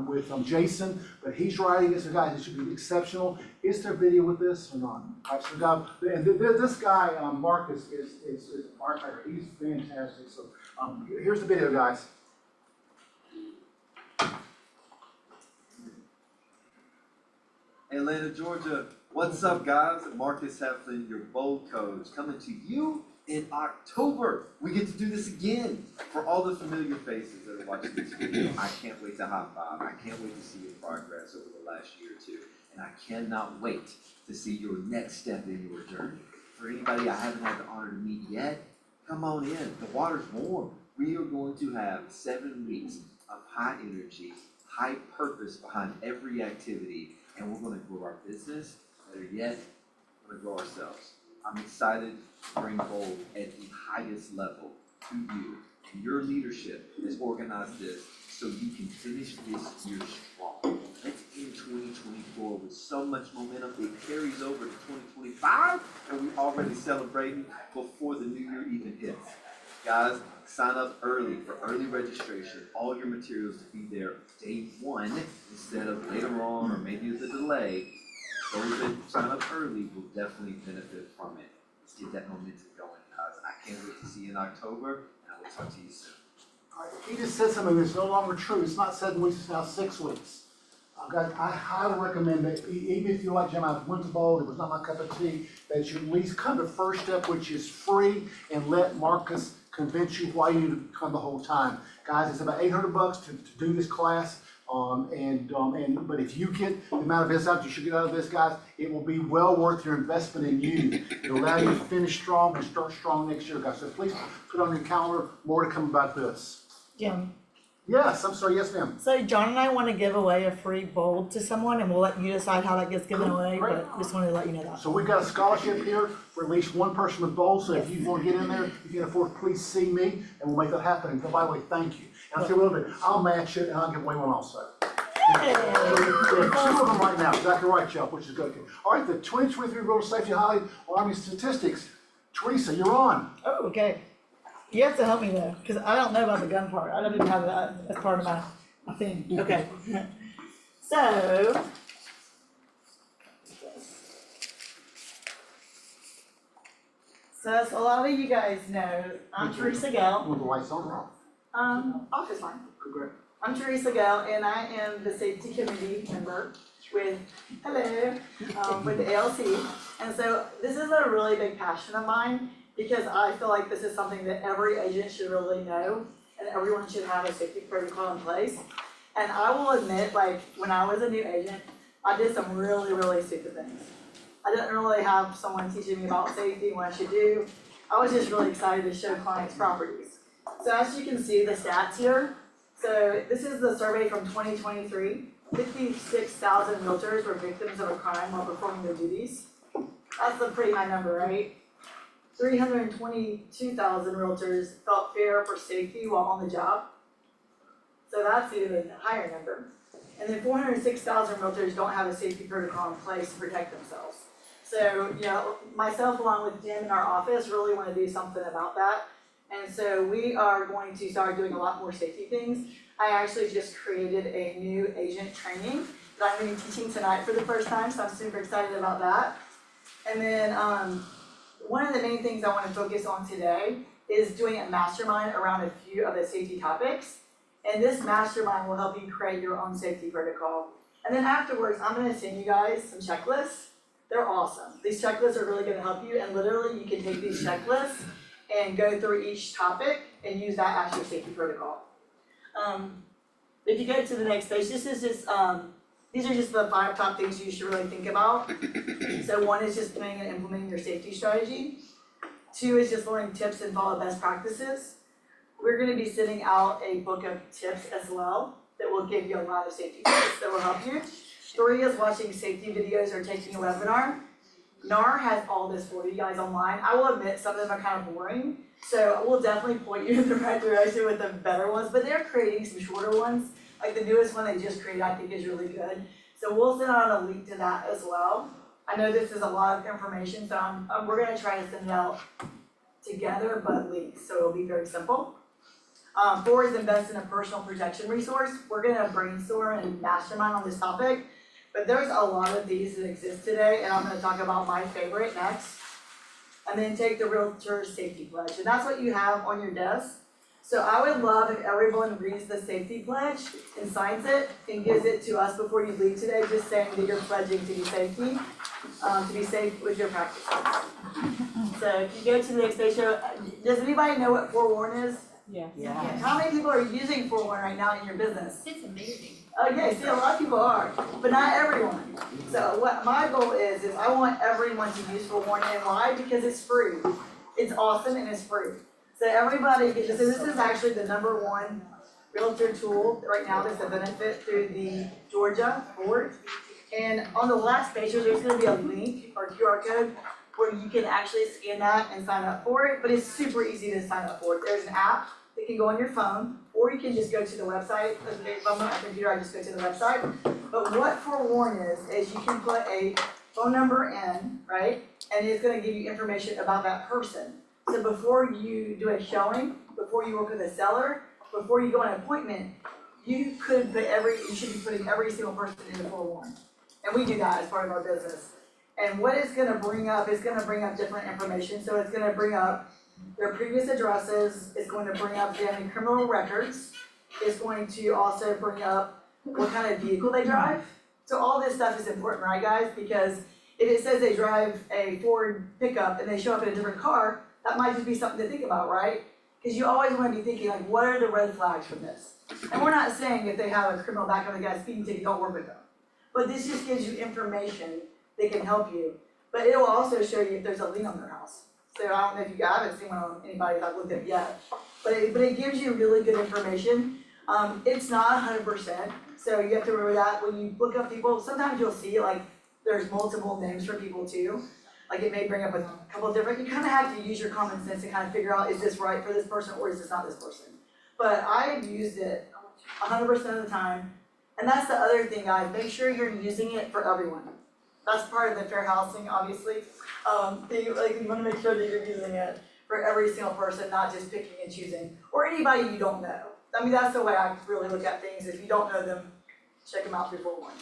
with Jason, but he's writing this, guys, it should be exceptional. Is there video with this or not? All right, so God, and this guy, Marcus, is Mark, he's fantastic. So here's the video, guys. Atlanta, Georgia. What's up, guys? Marcus Heflin, your Bold Coach, coming to you in October. We get to do this again. For all the familiar faces that are watching this video, I can't wait to high five. I can't wait to see your progress over the last year or two. And I cannot wait to see your next step in your journey. For anybody I haven't had the honor to meet yet, come on in. The water's warm. We are going to have 7 weeks of high energy, high purpose behind every activity, and we're going to grow our business. Better yet, we're going to grow ourselves. I'm excited to bring Bold at the highest level to you. And your leadership has organized this so you can finish this year strong. Let's end 2024 with so much momentum. It carries over to 2025, and we're already celebrating before the new year even hits. Guys, sign up early for early registration. All your materials to be there day one instead of later on or maybe with a delay. Those that sign up early will definitely benefit from it. Let's get that momentum going, guys. I can't wait to see you in October, and I will talk to you soon. All right, he just said something that's no longer true. It's not 7 weeks, it's now 6 weeks. Guys, I highly recommend that, even if you like Jim, I went to Bold, it was not my cup of tea, that you at least come to the first step, which is free, and let Marcus convince you why you need to come the whole time. Guys, it's about $800 to do this class. But if you get the amount of business out you should get out of this, guys, it will be well worth your investment in you. It'll allow you to finish strong and start strong next year, guys. So please put on your calendar more to come about this. Jim. Yes, I'm sorry, yes, ma'am. So John and I want to give away a free Bold to someone, and we'll let you decide how that gets given away, but just wanted to let you know that. So we've got a scholarship here for at least one person with Bold, so if you want to get in there, if you can afford, please see me, and we'll make that happen. And by the way, thank you. And I'll tell you a little bit, I'll match it, and I'll give away one also. Yay! We have 2 of them right now, exactly right, Jeff, which is good. All right, the 2023 Road Safety Highway Army Statistics. Teresa, you're on. Oh, okay. You have to help me though, because I don't know about the gun part. I don't even have that as part of my thing. Okay. So, as a lot of you guys know, I'm Teresa Gale. With the lights on or off? Off is fine. Great. I'm Teresa Gale, and I am the safety committee member with the ALC. And so this is a really big passion of mine, because I feel like this is something that every agent should really know, and everyone should have a safety protocol in place. And I will admit, like, when I was a new agent, I did some really, really stupid things. I didn't really have someone teaching me about safety and what I should do. I was just really excited to show clients properties. So as you can see, the stats here. So this is the survey from 2023. 56,000 realtors were victims of a crime while performing their duties. That's a pretty high number, right? 322,000 realtors felt fear for safety while on the job. So that's even a higher number. And then 406,000 realtors don't have a safety protocol in place to protect themselves. So, myself along with Jim in our office really want to do something about that. And so we are going to start doing a lot more safety things. I actually just created a new agent training that I'm going to be teaching tonight for the first time, so I'm super excited about that. And then one of the main things I want to focus on today is doing a mastermind around a few of the safety topics. And this mastermind will help you create your own safety protocol. And then afterwards, I'm going to send you guys some checklists. They're awesome. These checklists are really going to help you, and literally you can take these checklists and go through each topic and use that as your safety protocol. If you go to the next page, this is just, these are just the 5 top things you should really think about. So 1 is just doing and implementing your safety strategy. 2 is just learning tips and follow best practices. we're gonna be sending out a book of tips as well that will give you a lot of safety tips that will help you. 3 is watching safety videos or taking a webinar. NAR has all this for you guys online. I will admit some of them are kind of boring, so we'll definitely point you in the right direction with the better ones, but they're creating some shorter ones. Like the newest one they just created, I think is really good. So we'll send out a link to that as well. I know this is a lot of information, so we're gonna try to send it out together, but links, so it'll be very simple. 4 is invest in a personal protection resource. We're gonna brainstorm and mastermind on this topic, but there's a lot of these that exist today, and I'm gonna talk about my favorite next. And then take the Realtor Safety Pledge, and that's what you have on your desk. So I would love if everyone reads the Safety Pledge and signs it and gives it to us before you leave today, just saying that you're pledging to be safety, to be safe with your practices. So if you go to the next page, does anybody know what Forewarn is? Yeah. How many people are using Forewarn right now in your business? It's amazing. Okay, see, a lot of people are, but not everyone. So what my goal is I want everyone to use Forewarn, and why? Because it's free. It's awesome and it's free. So everybody gets this, and this is actually the #1 realtor tool right now that's a benefit through the Georgia board. And on the last page, there's gonna be a link or QR code where you can actually scan that and sign up for it, but it's super easy to sign up for it. There's an app that can go on your phone, or you can just go to the website. If I'm on my computer, I just go to the website. But what Forewarn is you can put a phone number in, right? And it's gonna give you information about that person. So before you do a showing, before you work with a seller, before you go on an appointment, you should be putting every single person in the Forewarn. And we do that as part of our business. And what it's gonna bring up is gonna bring up different information. So it's gonna bring up their previous addresses, it's going to bring up their criminal records, it's going to also bring up what kind of vehicle they drive. So all this stuff is important, right guys? Because if it says they drive a Ford pickup and they show up in a different car, that might just be something to think about, right? Because you always want to be thinking like, what are the red flags from this? And we're not saying if they have a criminal background, they got a speeding ticket, don't work with them. But this just gives you information that can help you. But it will also show you if there's a lien on their house. So I don't know if you guys haven't seen one on anybody that I've looked at yet, but it gives you really good information. It's not 100%, so you have to remember that when you look up people, sometimes you'll see like there's multiple names for people too. Like it may bring up a couple of different, you kind of have to use your common sense to kind of figure out, is this right for this person or is this not this person? But I've used it 100% of the time, and that's the other thing, guys, make sure you're using it for everyone. That's part of the fair housing, obviously. You wanna make sure that you're using it for every single person, not just picking and choosing, or anybody you don't know. I mean, that's the way I really look at things. If you don't know them, check them out through Forewarn.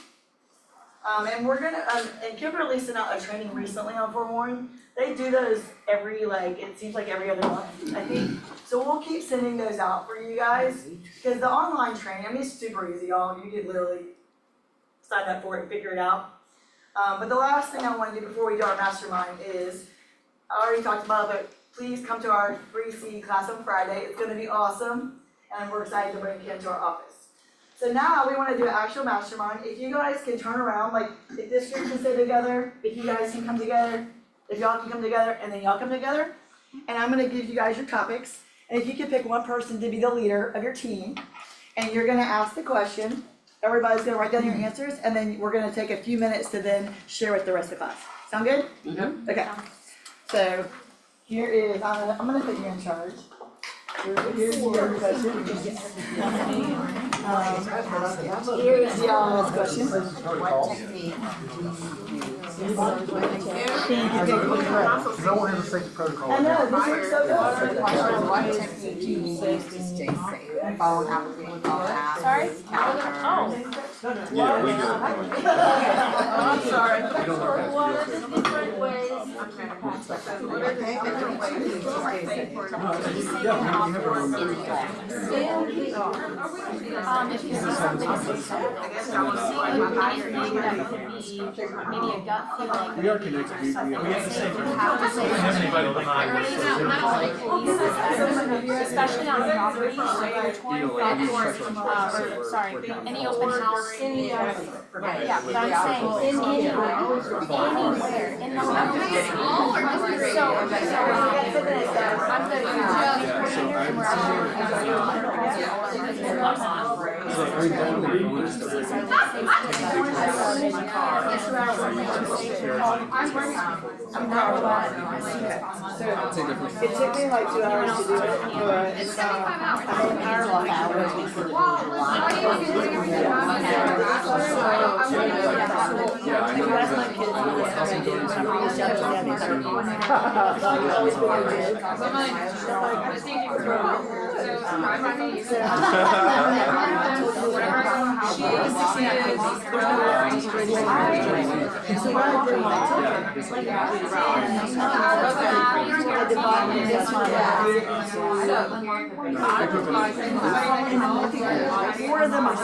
And we're gonna, and Kimberly sent out a training recently on Forewarn. They do those it seems like every other month, I think. So we'll keep sending those out for you guys, because the online training, I mean, it's super easy, y'all. You can literally sign up for it and figure it out. But the last thing I want to do before we do our mastermind is, I already talked about it, but please come to our free C class on Friday. It's gonna be awesome, and we're excited to bring Kim to our office. So now we want to do an actual mastermind. If you guys can turn around, like if this group can stay together, if you guys can come together, if y'all can come together, and then y'all come together, and I'm gonna give you guys your topics, and if you can pick one person to be the leader of your team, and you're gonna ask the question, everybody's gonna write down your answers, and then we're gonna take a few minutes to then share with the rest of the class. Sound good? Mm-hmm. Okay. So here is, I'm gonna put you in charge. Here's your question. Here's y'all's question. What technique no one has a safety protocol. I know, this looks so good. What technique do you use to stay safe? Phone, app. Sorry? Yeah, we got I'm sorry. What are the different ways? What are the different ways to stay safe? If you see something that could be maybe a gut feeling. We are connected. We have the same. Especially on properties where you're touring any open house, yeah, but I'm saying anywhere, in the home. So, I'm gonna It took me like 2 hours to do it, but it's I had an hour long hours. Four of them are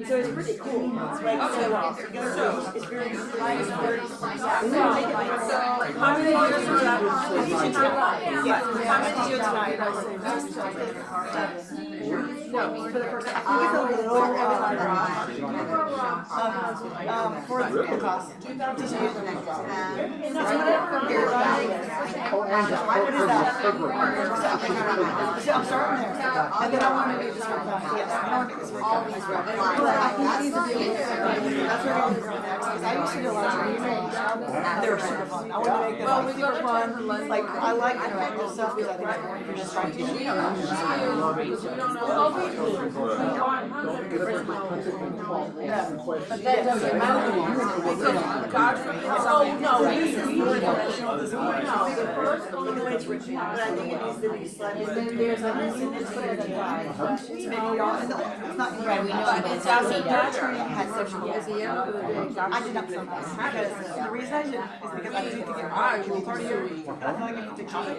so it's pretty cool. It's like it's very how many years is that? How many years tonight? No, for the first time. I think it's a little for the cost. 2,000 years. What is that? I'm starting there. And then I want to do this one. Yes, I want to do this one. All these reps. That's where I'm going next. Because I used to do a lot of training. They were super fun. I want to make them super fun. Like, I like interactive stuff because I think it's more interesting. But that doesn't matter. God forbid. Oh, no, we the first one the way it's written, but I think it needs to be slightly, there's a missing, it's put in the guide. Maybe y'all, it's not right, we know, but it doesn't matter. Had sexual phobia. I did not sometimes, because the reason I did is because I didn't think it was part of your week. I feel like I need to keep it.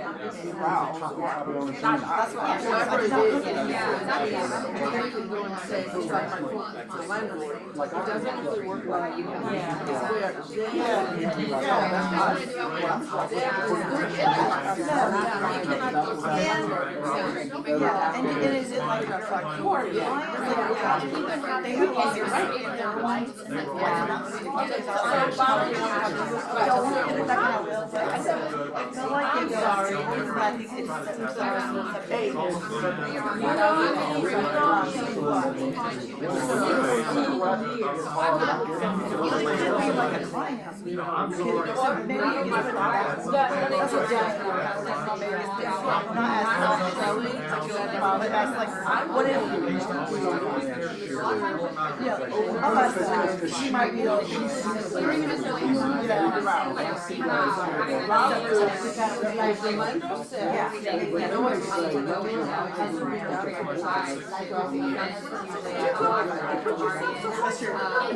Wow. That's what I did. Like, it doesn't really work well. And is it like a core? Yeah. I'm sorry. She might be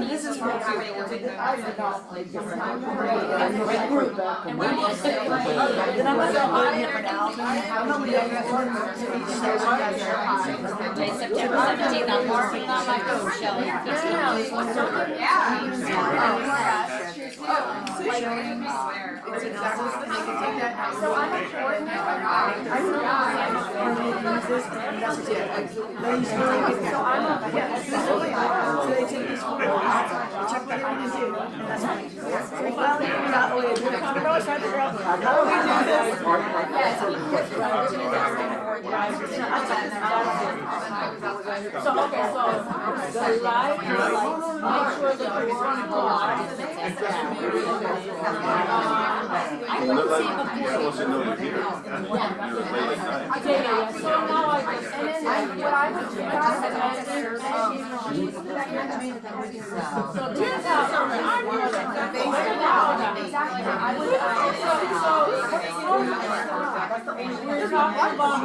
this is what September 17th, I'm working on my coach, Shelley. So I'm a coordinator. So they take this photo, check what they're gonna do, and that's what we do. So we finally figured out a way to do it. We're always trying to figure out how do we do this? So, okay, so the live, make sure that you're on live. I can see yeah. So now I just, and then what I would do, so here's how, I'm more than that. We're talking about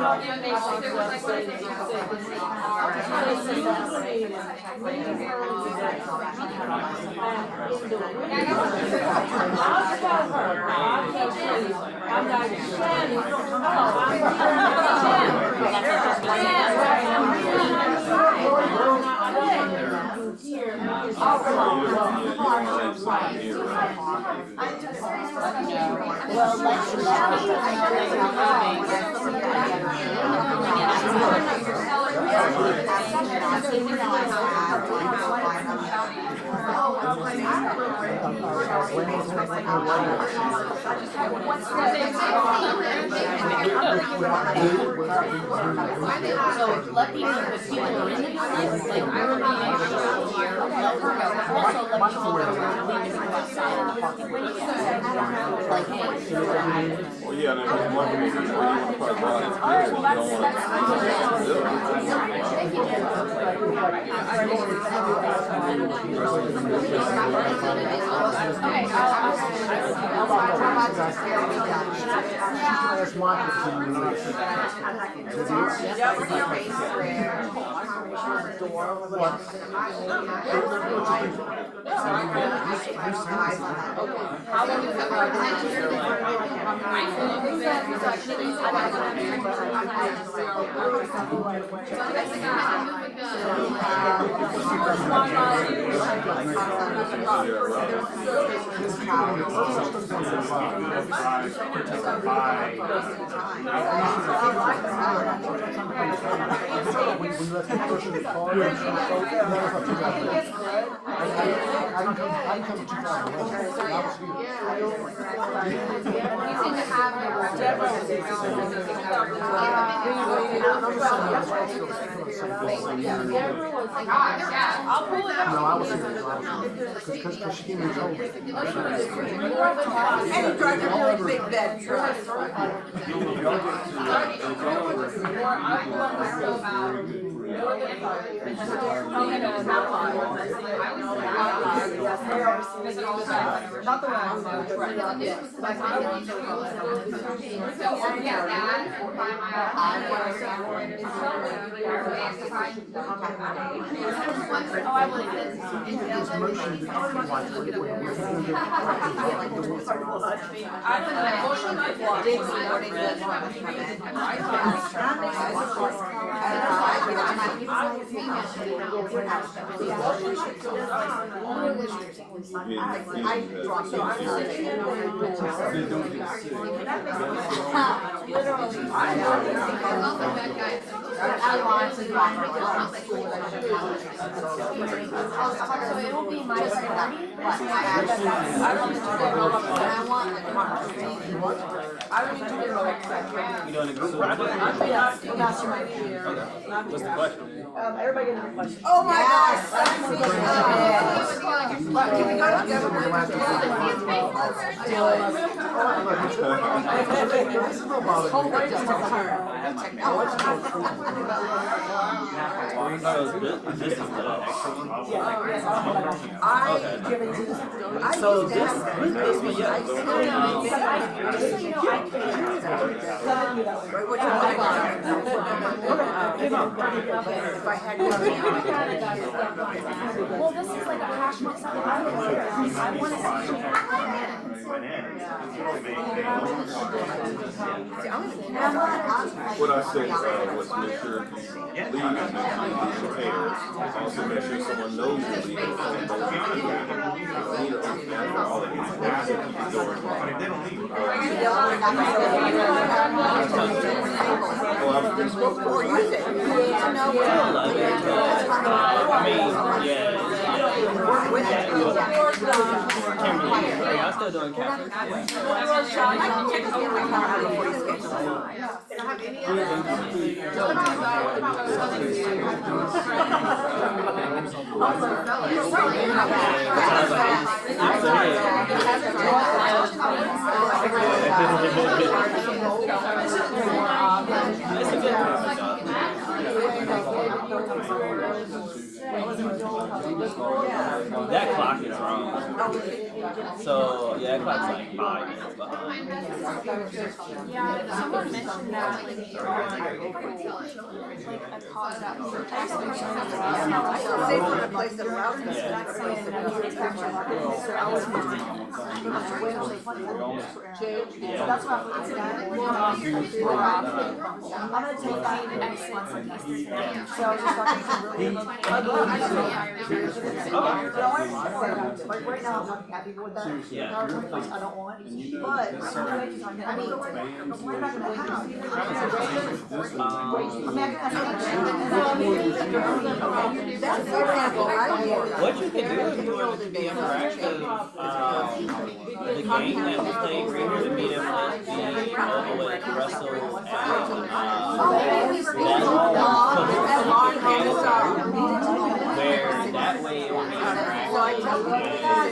I'm not Shannon. Oh, I'm let me know if people are in the business, like I would be actually here, let her know, also let me know if you're leaving the website. Like, hey. Well, yeah, there's one thing where you want to put bodies here, you I'll pull it up. No, I was serious, because she gave me a total. And he drives a really big bed truck. So it will be my priority, but I don't need to go I want the car. I don't need to go You doing a group? What's the question? Everybody get another question. Oh my gosh. Can we go This is the extra one? I give it to this. So this one, Well, this is like a passionate something. I want to see What I said was make sure if you leave, make sure you prepare. Also make sure someone knows you're leaving and don't get you. You need to understand all that you have to keep the doors locked. I'm still doing captain. That clock clock is wrong. So, yeah, the clock's like 5 minutes behind. Yeah, someone mentioned that like a cause that was Say for the place that allows us to access it, so I was that's why I'm looking at that. I'm gonna take that excellence in Eastern Standard. So I was just talking to really. Like right now, I'm not happy with that. Yeah. I don't want, but I mean, we're not gonna have. That's for example, I don't get it. What you can do if you want it to be interactive, the game that we played, Greener to Meet Him, with Russell, where that way it will be interactive. So I tell you that,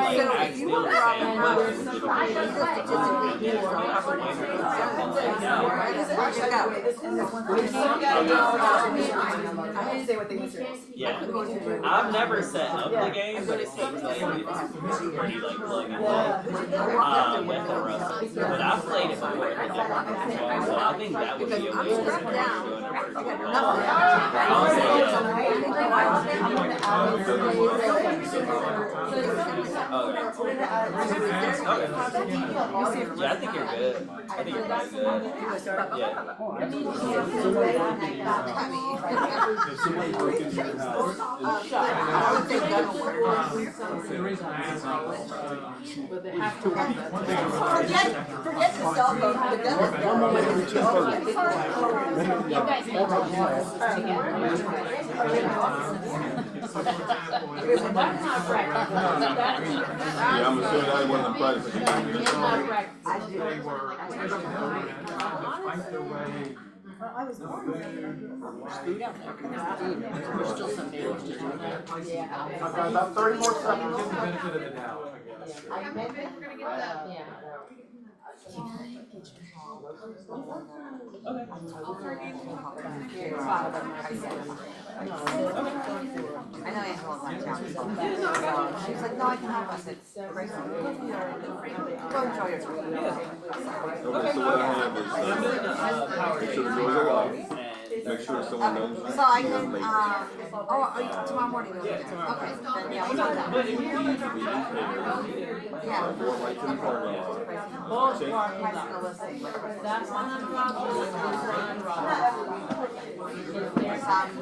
so if you want to Yeah, I've never set up the game, but it seems like it's pretty like plug and play with the Russell. But I've played it before with different people, so I think that would be a way to do it. Yeah, I think you're good. I think you're really good. Yeah. If somebody broke into your house, Forget the cell phone, the gun is Yeah, I'm assuming that wasn't practice. I was born. There's still some damage to do there. I've got about 30 more seconds. Benefit of the doubt, I guess. I know Angela went down. She was like, no, I can help us. It's great. Go enjoy your time. Okay, so what I have is, make sure the doors are locked, make sure someone knows. So I can, tomorrow morning we'll get it. Okay, then yeah, we'll talk about it. Yeah. Go right to the parking lot. Check.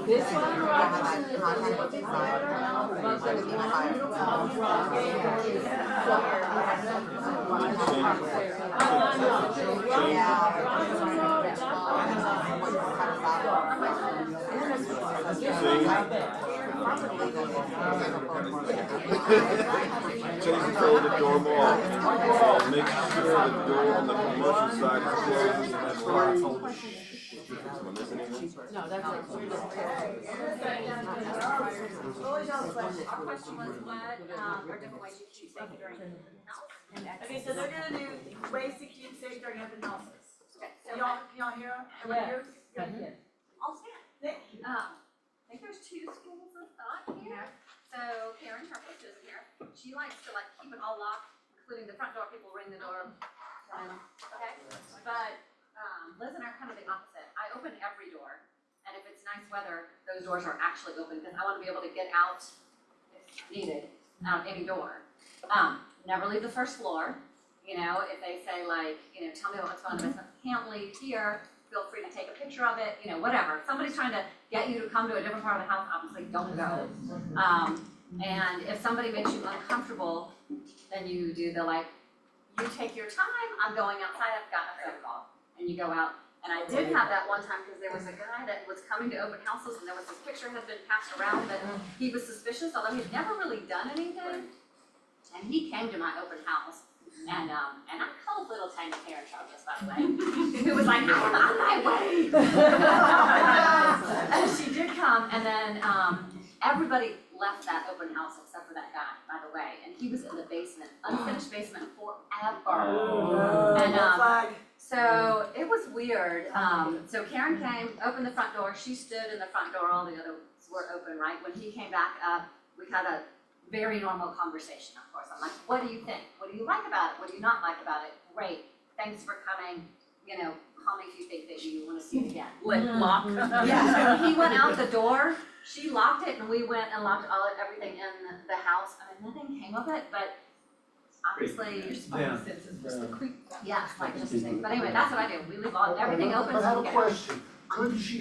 This one, Change the code of the door off. Make sure the door on the commercial side is closed and that's locked. Am I missing anything? No, that's it. Our question was what, are different ways you keep safe during house? Okay, so they're gonna do ways to keep safe during open houses. Y'all hear? Everybody hear? Yeah. I'll stand. I think there's 2 schools of thought here. So Karen Turkle is here. She likes to like keep it all locked, including the front door. People ring the door. Okay, but Liz and I are kind of the opposite. I open every door, and if it's nice weather, those doors are actually open because I want to be able to get out if needed, out any door. Never leave the first floor. You know, if they say like, you know, tell me what's going on, I can't leave here. Feel free to take a picture of it, you know, whatever. If somebody's trying to get you to come to a different part of the house, obviously don't go. And if somebody makes you uncomfortable, then you do the like, you take your time, I'm going outside, I've got a phone call. And you go out. And I did have that one time because there was a guy that was coming to open houses and there was this picture that had been passed around that he was suspicious, although he'd never really done anything. And he came to my open house. And I called little tiny Karen Charles, by the way, who was like, I'm on my way. And she did come, and then everybody left that open house except for that guy, by the way, and he was in the basement, unfinished basement forever. And so it was weird. So Karen came, opened the front door, she stood in the front door, all the others were open, right? When he came back up, we had a very normal conversation, of course. I'm like, what do you think? What do you like about it? What do you not like about it? Great, thanks for coming, you know, call me if you think that you wanna see it again. Lock. Yeah, so when he went out the door, she locked it and we went and locked everything in the house. I mean, nothing came of it, but obviously, yeah, like just, but anyway, that's what I do. We leave everything open. But I have so a we get- question,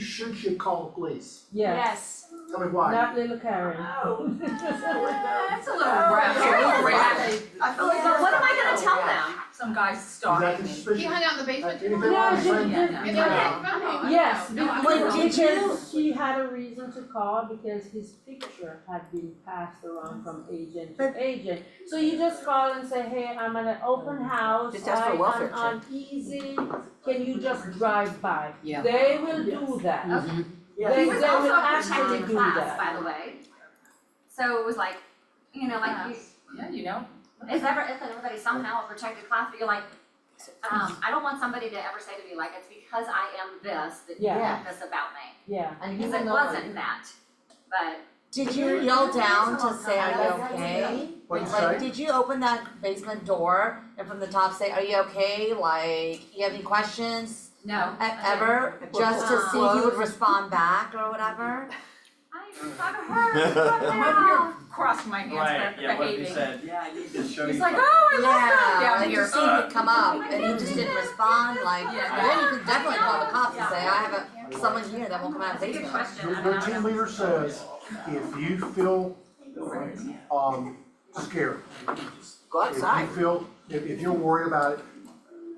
shouldn't she call the police? Yes, Tell me why. not little Karen. That's a little rough. I feel like, but what am I gonna tell them? Some guy's Is that stalking me. suspicious? He hung out in the basement. Anything No, wrong with just- saying? Yes, No, I because don't. she had a reason to call because his picture had been passed around from agent to agent. So you just call and say, hey, I'm at an open house, Just ask for a welfare I am uneasy, can you just drive by? Yeah. They will do that. He They was will also a actually protected do class, that. by the way. So it was like, you know, like you, Yeah, you know. is everybody somehow a protected class, but you're like, I don't want somebody to ever say to me like, it's because I am this, that you Yeah. think this about me. Yeah. Because it wasn't that, but. Did you yell down to say, are you okay? What'd you Like, say? did you open that basement door and from the top say, are you okay? Like, you have any questions? No. Ever? Just to see if you would respond back or whatever? I've heard right Cross my hands Right, for yeah, what if you behaving. said, yeah, I need to show you. He's like, something." oh, I love that Yeah, down like here. to see if it come up and you just didn't respond, like, then you could definitely call the cops and say, I have someone here that won't come out of the That's a good basement. question. Your team leader says, if you feel, scared, Go outside. if you feel, if you're worried about it,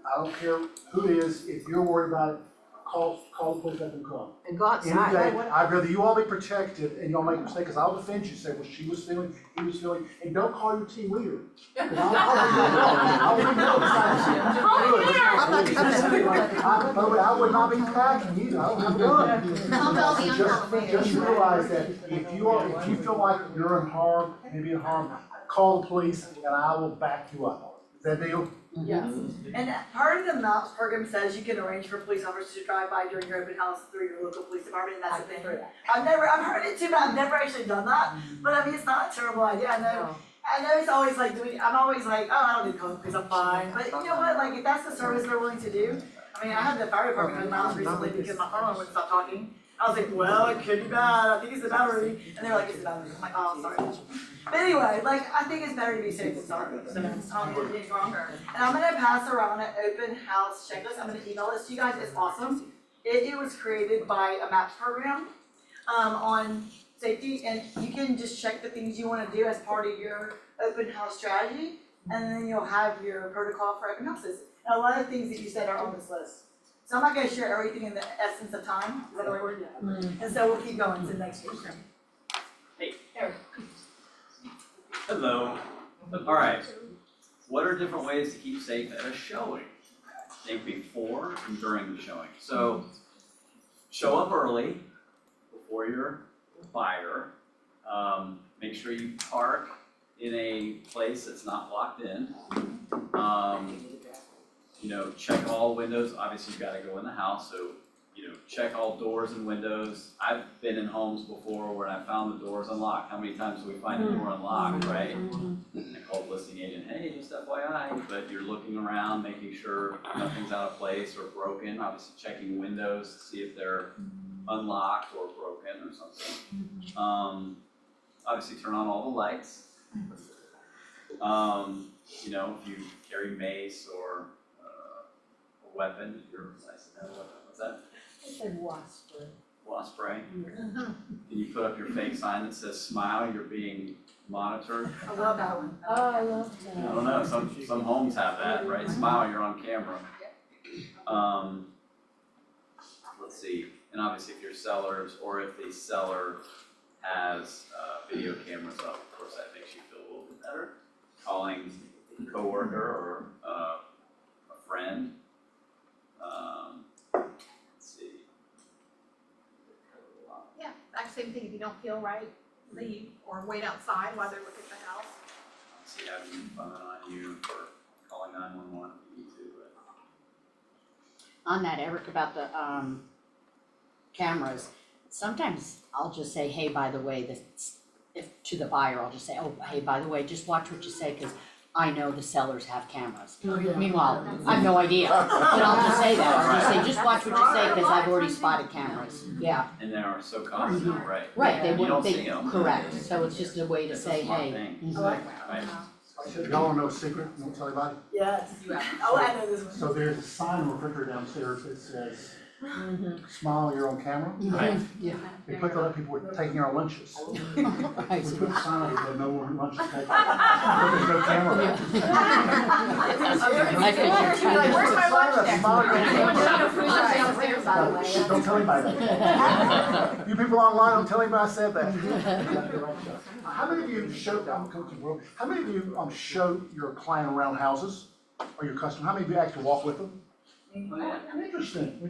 I don't care who it is, if you're worried about it, call the police, let them come. And go Any outside. day, I'd rather you all be protected and y'all make a mistake, cause I'll defend you, say, well, she was feeling, he was feeling, and don't call your team leader. 'Cause I'll let you know. I'm not coming. I would not be packing either, I don't have a gun. I'll go be on Just realize that if you feel like you're in harm, maybe in harm, call the police and I will back you up. Is that deal? Yes, and part of the MAPS program says you can arrange for police officers to drive by during your open house through your local police department, and that's the thing. I've heard it too, but I've never actually done that, but I mean, it's not a terrible idea, I know it's always like, I'm always like, oh, I don't need to call the police, I'm fine, but you know what, like, if that's the service they're willing to do, I mean, I had the fire department come to my house recently because my phone wouldn't stop talking. I was like, well, it could be bad, I think it's the battery, and they're like, it's the battery, I'm like, oh, sorry. But anyway, like, I think it's better to be safe than sorry, so I don't do anything wrong. And I'm gonna pass around an open house checklist, I'm gonna email this to you guys, it's awesome. It was created by a MAPS program, on safety, and you can just check the things you wanna do as part of your open house strategy, and then you'll have your protocol for open houses. And a lot of things that you said are on this list. So I'm not gonna share everything in the essence of time, is that the right word? And so we'll keep going to the next year. Hey. Eric. Hello. Alright, what are different ways to keep safe at a showing? Think before and during the showing. So, show up early before your buyer. Make sure you park in a place that's not locked in. You know, check all windows, obviously you've gotta go in the house, so, you know, check all doors and windows. I've been in homes before where I found the doors unlocked. How many times do we find the door unlocked, right? I called the listing agent, hey, just FYI, but you're looking around, making sure nothing's out of place or broken, obviously checking windows to see if they're unlocked or broken or something. Obviously turn on all the lights. You know, if you carry mace or a weapon, you're nice to have a weapon. What's that? I said wasp spray. Wasp spray? Can you put up your fake sign that says smile, you're being monitored? I love that one. Oh, I love I that. don't know, some homes have that, right? Smile, you're on camera. Let's see, and obviously if you're sellers or if the seller has video cameras up, of course that makes you feel a little bit better. Calling a coworker or a friend. Let's see. Yeah, exact same thing, if you don't feel right, leave or wait outside while they look at the house. See, having fun on you for calling 911 if you need to, but. On that, Eric, about the cameras, sometimes I'll just say, hey, by the way, if to the buyer, I'll just say, oh, hey, by the way, just watch what you say, cause I know the sellers have cameras. Oh, yeah. Meanwhile, I have no idea, but I'll just say that, I'll just say, just watch what you say, cause I've already spotted cameras, yeah. And they are so constant, right? Right, they You wouldn't don't see think, 'em. correct, so it's just a way to It's a say, smart hey. thing. mhm. Right. Y'all wanna know a secret, won't tell anybody? Yes. Oh, I know this one. So there's a sign on the refrigerator downstairs that says, smile, you're on camera. Right. Yeah. They put that up, people were taking our lunches. We Right, put a sign up that no more lunch is taken. There's no camera. I think you're trying to- Where's my lunch next? Don't tell anybody that. You people online, don't tell anybody I said that. How many of you show, I'm coming to Brooke, how many of you show your client around houses or your customer? How many of you actually walk with them? Interesting.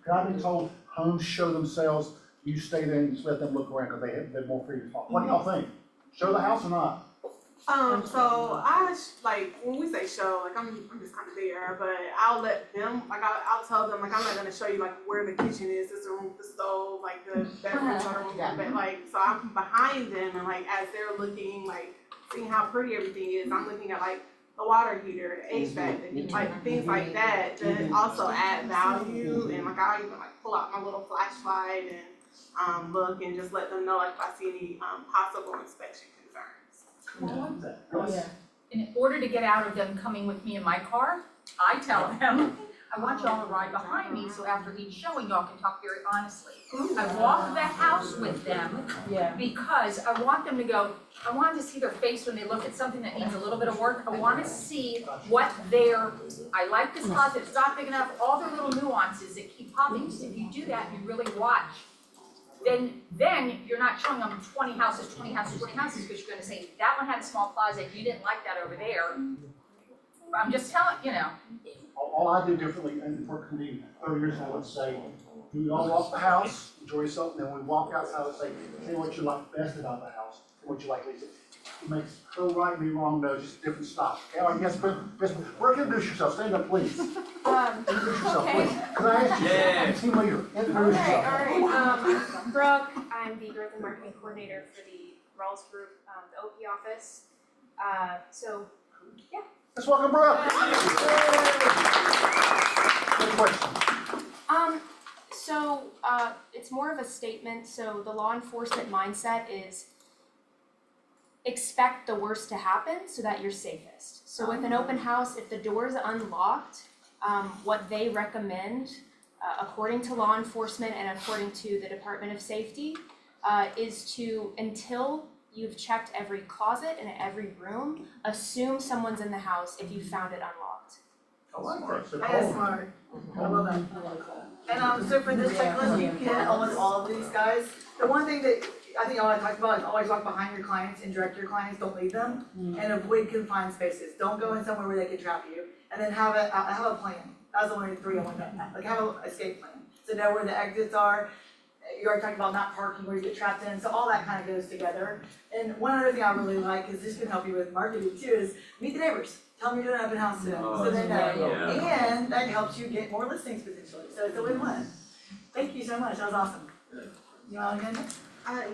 Cause I've been told homes show themselves, you stay there and just let them look around because they're more free to talk. What do y'all think? Show the house or not? So I, like, when we say show, like, I'm just kind of there, but I'll let them, like, I'll tell them, like, I'm not gonna show you, like, where the kitchen is, this room with the stove, like, the bedroom's our room, but, like, so I'm behind them, and, like, as they're looking, like, seeing how pretty everything is, I'm looking at, like, the water heater, the HVAC, like, things like that also add value, and, like, I'll even, like, pull out my little flashlight and, look and just let them know, like, if I see any, possible inspection concerns. In order to get out of them coming with me in my car, I tell them, I want y'all to ride behind me, so after each showing, y'all can talk very honestly. I walk the house with them because I want them to go, I want to see their face when they look at something that needs a little bit of work. I want to see what I like this closet, it's not big enough, all their little nuances that keep popping. So if you do that, you really watch. Then you're not showing them 20 houses, because you're gonna say, that one had a small closet, you didn't like that over there. I'm just telling, you know. All I do differently, and for me, 30 years ago, I would say, we all walk the house, enjoy yourself, and then we walk outside, I would say, tell me what you like best about the house, and what you like least. It makes her right, me wrong, no, just different stuff. Okay, all right, yes, introduce yourself, stand up, please. Introduce yourself, please. Can I ask you, I'm a team leader, introduce yourself. Alright, Brooke, I'm the growth and marketing coordinator for the Rawls Group, the OP office. Yeah. Let's welcome Brooke. Good question. It's more of a statement, so the law enforcement mindset is expect the worst to happen so that you're safest. So with an open house, if the door is unlocked, what they recommend, according to law enforcement and according to the Department of Safety, is to, until you've checked every closet and every room, assume someone's in the house if you found it unlocked. I like that. That is smart. I love that. And so for this checklist, you get almost all of these guys. The one thing that I think I want to talk about is always walk behind your clients and direct your clients, don't leave them. And avoid confined spaces. Don't go in somewhere where they can trap you. And then have a plan. That's the only 3 I want to like have an escape plan. So know where the exits are. You already talked about not parking where you get trapped in, so all that kind of goes together. And one other thing I really like, because this can help you with marketing too, is meet the neighbors. Tell them you're doing an open house soon, so they know. And that helps you get more listings potentially, so it's a win-win. Thank you so much, that was awesome. You want to go next?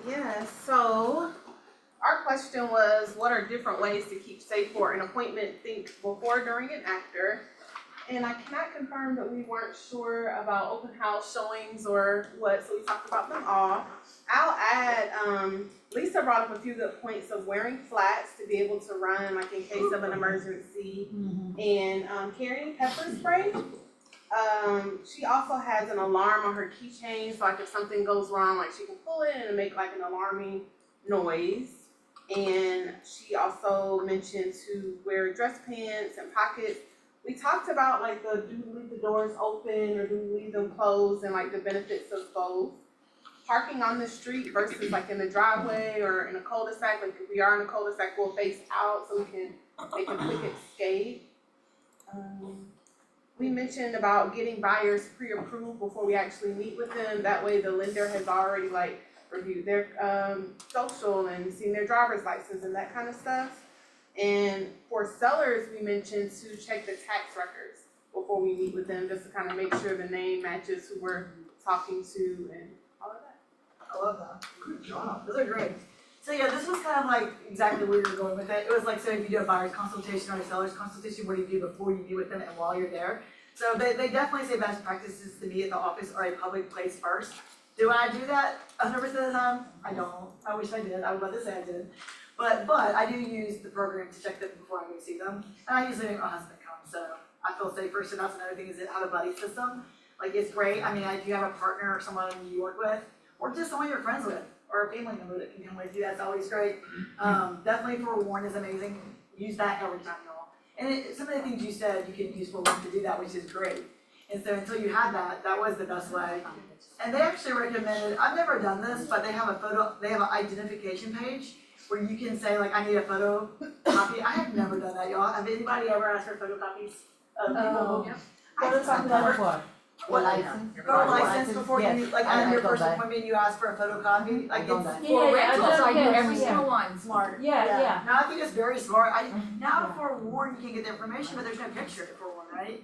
Yeah, so our question was, what are different ways to keep safe for an appointment? Think before, during, and after. And I cannot confirm that we weren't sure about open house showings or what, so we talked about them all. I'll add, Lisa brought up a few good points of wearing flats to be able to run, like in case of an emergency, and carrying pepper spray. She also has an alarm on her keychain, so like if something goes wrong, like she can pull it and make like an alarming noise. And she also mentioned to wear dress pants and pockets. We talked about like do we leave the doors open or do we leave them closed, and like the benefits of both. Parking on the street versus like in the driveway or in a cul-de-sac. Like if we are in a cul-de-sac, we'll face out so we can make a quick escape. We mentioned about getting buyers pre-approved before we actually meet with them. That way the lender has already like reviewed their social and seen their driver's license and that kind of stuff. And for sellers, we mentioned to check the tax records before we meet with them, just to kind of make sure the name matches who we're talking to and all of that. I love that. Good job. Those are great. So yeah, this was kind of like exactly where you're going with it. It was like, so if you do a buyer's consultation or a seller's consultation, what do you do before you meet with them and while you're there? So they definitely say best practices to meet at the office or a public place first. Do I do that 100% of the time? I don't. I wish I did. I would love to say I did. But I do use the program to check them before I go see them. And I usually make my husband come, so I feel safer. So that's another thing is have a buddy system. Like it's great. I mean, if you have a partner or someone you work with, or just someone you're friends with, or a family member that can come with you, that's always great. Definitely Forewarn is amazing. Use that every time, y'all. And some of the things you said, you can use Forewarn to do that, which is great. And so until you had that, that was the best way. And they actually recommended, I've never done this, but they have an identification page where you can say like, I need a photo copy. I have never done that, y'all. Have anybody ever asked for photocopies of people? I've never. What license? Car license before you need, like at your first appointment, you ask for a photocopy, like it's. For rentals, I do every single one. Smart. Yeah. No, I think it's very smart. Now before Warren, you can get the information, but there's no picture for one, right?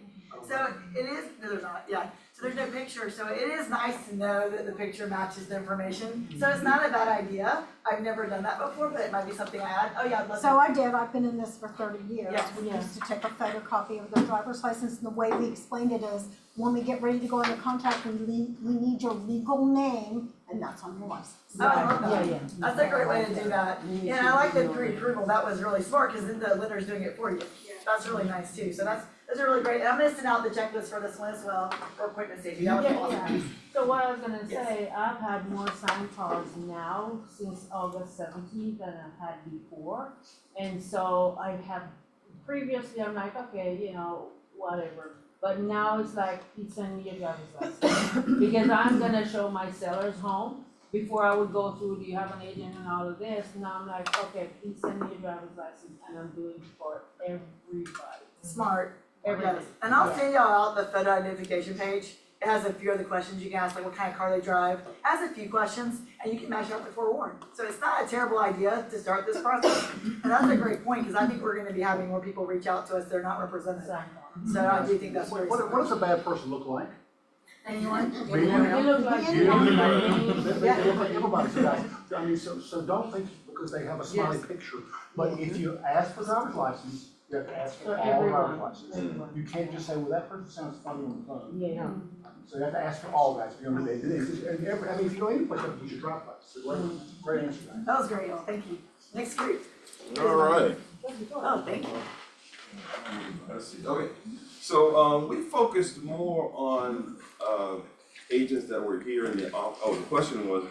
So it is, no, there's not, yeah. So there's no picture, so it is nice to know that the picture matches the information. So it's not a bad idea. I've never done that before, but it might be something I add. Oh yeah, I'd love to. So I did, I've been in this for 30 years. Yeah. We used to take a photocopy of the driver's license, and the way we explained it is, when we get ready to go into contract, we need your legal name, and that's on your license. Oh, I love that. Yeah. That's a great way to do that. Yeah, and I like the pre-approval. That was really smart, because then the lender's doing it for you. That's really nice too. So those are really great. And I'm gonna send out the checklist for this one as well, for equipment safety. That was awesome. So what I was gonna say, I've had more sign calls now since August 17th than I've had before. And so I have, previously I'm like, okay, whatever. But now it's like, please send me your driver's license. Because I'm gonna show my seller's home. Before I would go through, do you have an agent and all of this? Now I'm like, okay, please send me your driver's license, and I'm doing it for everybody. Smart. Everybody. Yes. And I'll send y'all out the photo identification page. It has a few other questions you can ask, like what kind of car they drive. It has a few questions, and you can match it up to Forewarn. So it's not a terrible idea to start this process. And that's a great point, because I think we're gonna be having more people reach out to us that are not represented. So I do think that's very smart. What does a bad person look like? Anyone? Me? They look like You? you. They look like everybody, so guys, I mean, so don't think because they have a smiley picture, but if you ask for driver's license, you have to ask for all driver's licenses. You can't just say, well, that person sounds funny on the phone. Yeah. So you have to ask for all guys, you know, and if you go any place, you have to use your driver's license. So great answer, guys. That was great, y'all. Thank you. Next group. All right. Oh, thank you. Let's see, okay. So, we focused more on, agents that were here in the office. Oh, the question was,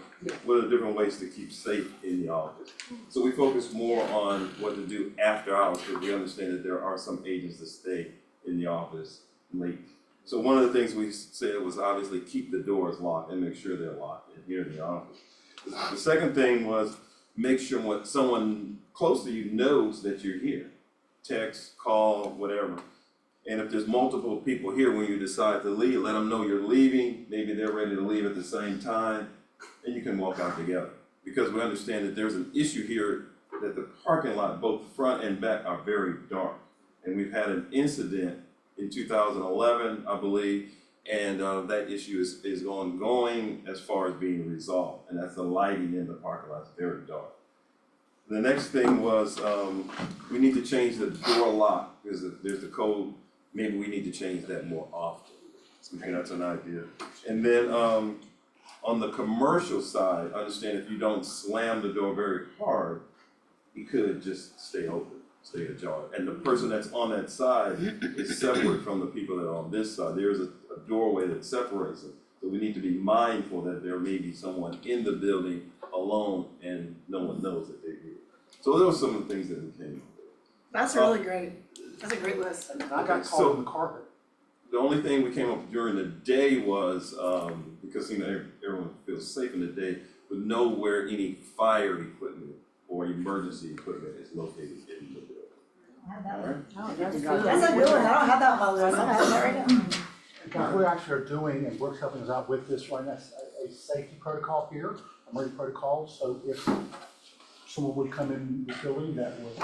what are different ways to keep safe in the office? So we focused more on what to do after hours, because we understand that there are some agents that stay in the office late. So one of the things we said was obviously keep the doors locked and make sure they're locked here in the office. The second thing was make sure when someone close to you knows that you're here. Text, call, whatever. And if there's multiple people here when you decide to leave, let them know you're leaving. Maybe they're ready to leave at the same time, and you can walk out together. Because we understand that there's an issue here that the parking lot, both front and back, are very dark. And we've had an incident in 2011, I believe, and that issue is ongoing as far as being resolved. And that's the lighting in the parking lot, it's very dark. The next thing was, we need to change the door lock, because there's the code. Maybe we need to change that more often. So that's an idea. And then, on the commercial side, understand if you don't slam the door very hard, it could just stay open, stay ajar. And the person that's on that side is separate from the people that are on this side. There's a doorway that separates them. So we need to be mindful that there may be someone in the building alone and no one knows that they're here. So those are some of the things that we came up with. That's really great. That's a great list. I got caught on the carpet. The only thing we came up with during the day was, because everyone feels safe in the day, but know where any fire equipment or emergency equipment is located in the building. Oh, that's good. That's a good one. I don't have that on my list. I have that right now. Guys, we actually are doing, and Brooks helping us out with this right now, a safety protocol here, emergency protocol. So if someone would come in the building that was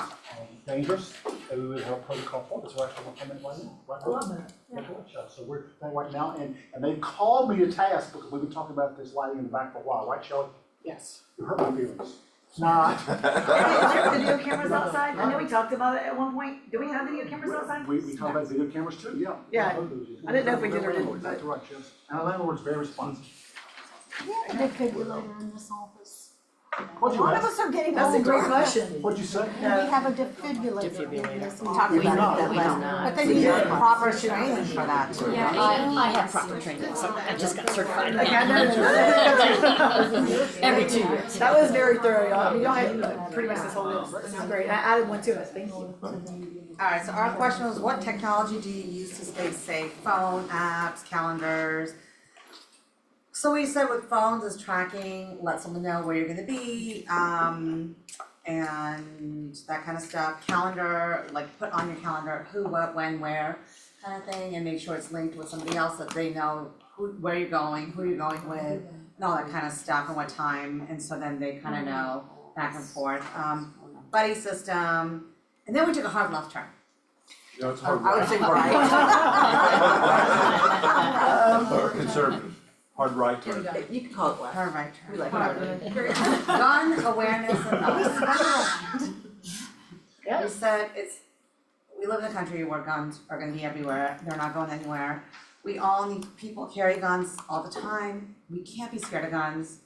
dangerous, that we would have a protocol for this. We're actually going to come in right now. I love that. Yeah. So we're doing right now, and they called me to task because we've been talking about this lighting in the back for a while, right, Shelley? Yes. You hurt my feelings. Not. Is there video cameras outside? I know we talked about it at one point. Do we have video cameras outside? We talked about video cameras too, yeah. Yeah. I didn't know if we did or didn't, Landlords, that's right, yes. And our landlord's very responsive. We have a defibrillator in this office. A What'd you lot of ask? us are getting That's a older. great question. What'd you say? We have a defibrillator in this We talked office. about that We last do night. But they need proper training for that too. Yeah, I have proper training, so I just got certified. Okay, I know. Every 2 years. That was very thorough, y'all. I mean, y'all had pretty much this whole list. This is great. I added one to it. Thank you. Alright, so our question was, what technology do you use to stay safe? Phone, apps, calendars? So we said with phones is tracking, let someone know where you're gonna be, and that kind of stuff. Calendar, like put on your calendar who, what, when, where, kind of thing, and make sure it's linked with somebody else that they know where you're going, who you're going with, and all that kind of stuff and what time, and so then they kind of know back and forth. Buddy system, and then we took a hard left turn. Yeah, it's hard. I would say right. Or conservative, hard right turn. You can call it left. Hard right turn. like Whatever. Gun awareness and laws. We said we live in a country where guns are gonna be everywhere, they're not going anywhere. We all need, people carry guns all the time, we can't be scared of guns.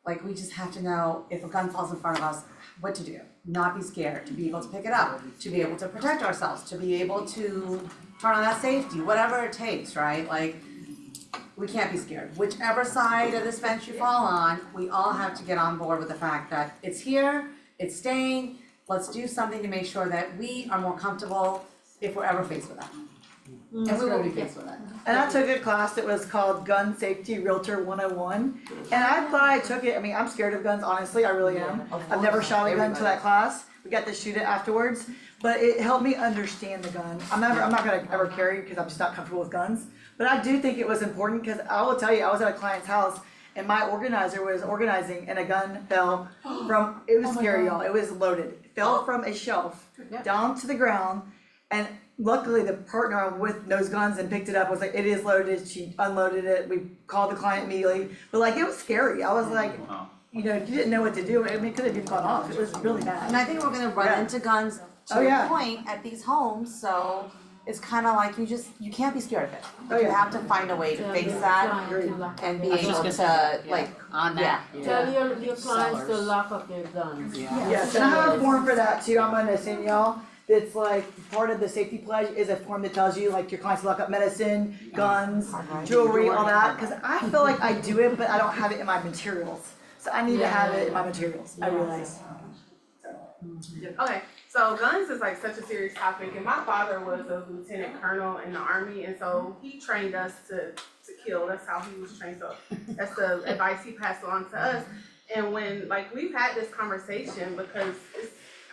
Like, we just have to know if a gun falls in front of us, what to do, not be scared, to be able to pick it up, to be able to protect ourselves, to be able to turn on that safety, whatever it takes, right? Like, we can't be scared. Whichever side of this fence you fall on, we all have to get on board with the fact that it's here, it's staying. Let's do something to make sure that we are more comfortable if we're ever faced with that. And we will be faced with that. And I took a class that was called Gun Safety Realtor 101. And I thought I took it, I mean, I'm scared of guns, honestly, I really am. I've never shot a gun to that class. We got to shoot it afterwards. But it helped me understand the gun. I'm not gonna ever carry because I'm just not comfortable with guns. But I do think it was important because I will tell you, I was at a client's house and my organizer was organizing and a gun fell from, it was scary, y'all, it was loaded. It fell from a shelf down to the ground, and luckily the partner with those guns and picked it up was like, it is loaded, she unloaded it, we called the client immediately. But like, it was scary, I was like, you know, you didn't know what to do, I mean, it could have even gone off, it was really bad. And I think we're gonna run into guns Oh, to your yeah. point at these homes, so it's kinda like you can't be scared of it. Oh, You yeah. have to find a way to face that and be I was just able gonna to, say, like, on that. Tell your clients to lock up their guns. Yes, and I have a form for that too, I'm gonna send y'all, that's like, part of the safety pledge is a form that tells you, like, your clients to lock up medicine, guns, jewelry, all that, cause I feel like I do it, but I don't have it in my materials. So I need to have it in my materials, I realize. Okay, so guns is like such a serious topic, and my father was a lieutenant colonel in the army, and so he trained us to kill. That's how he was trained. So that's the advice he passed along to us. And when like we've had this conversation because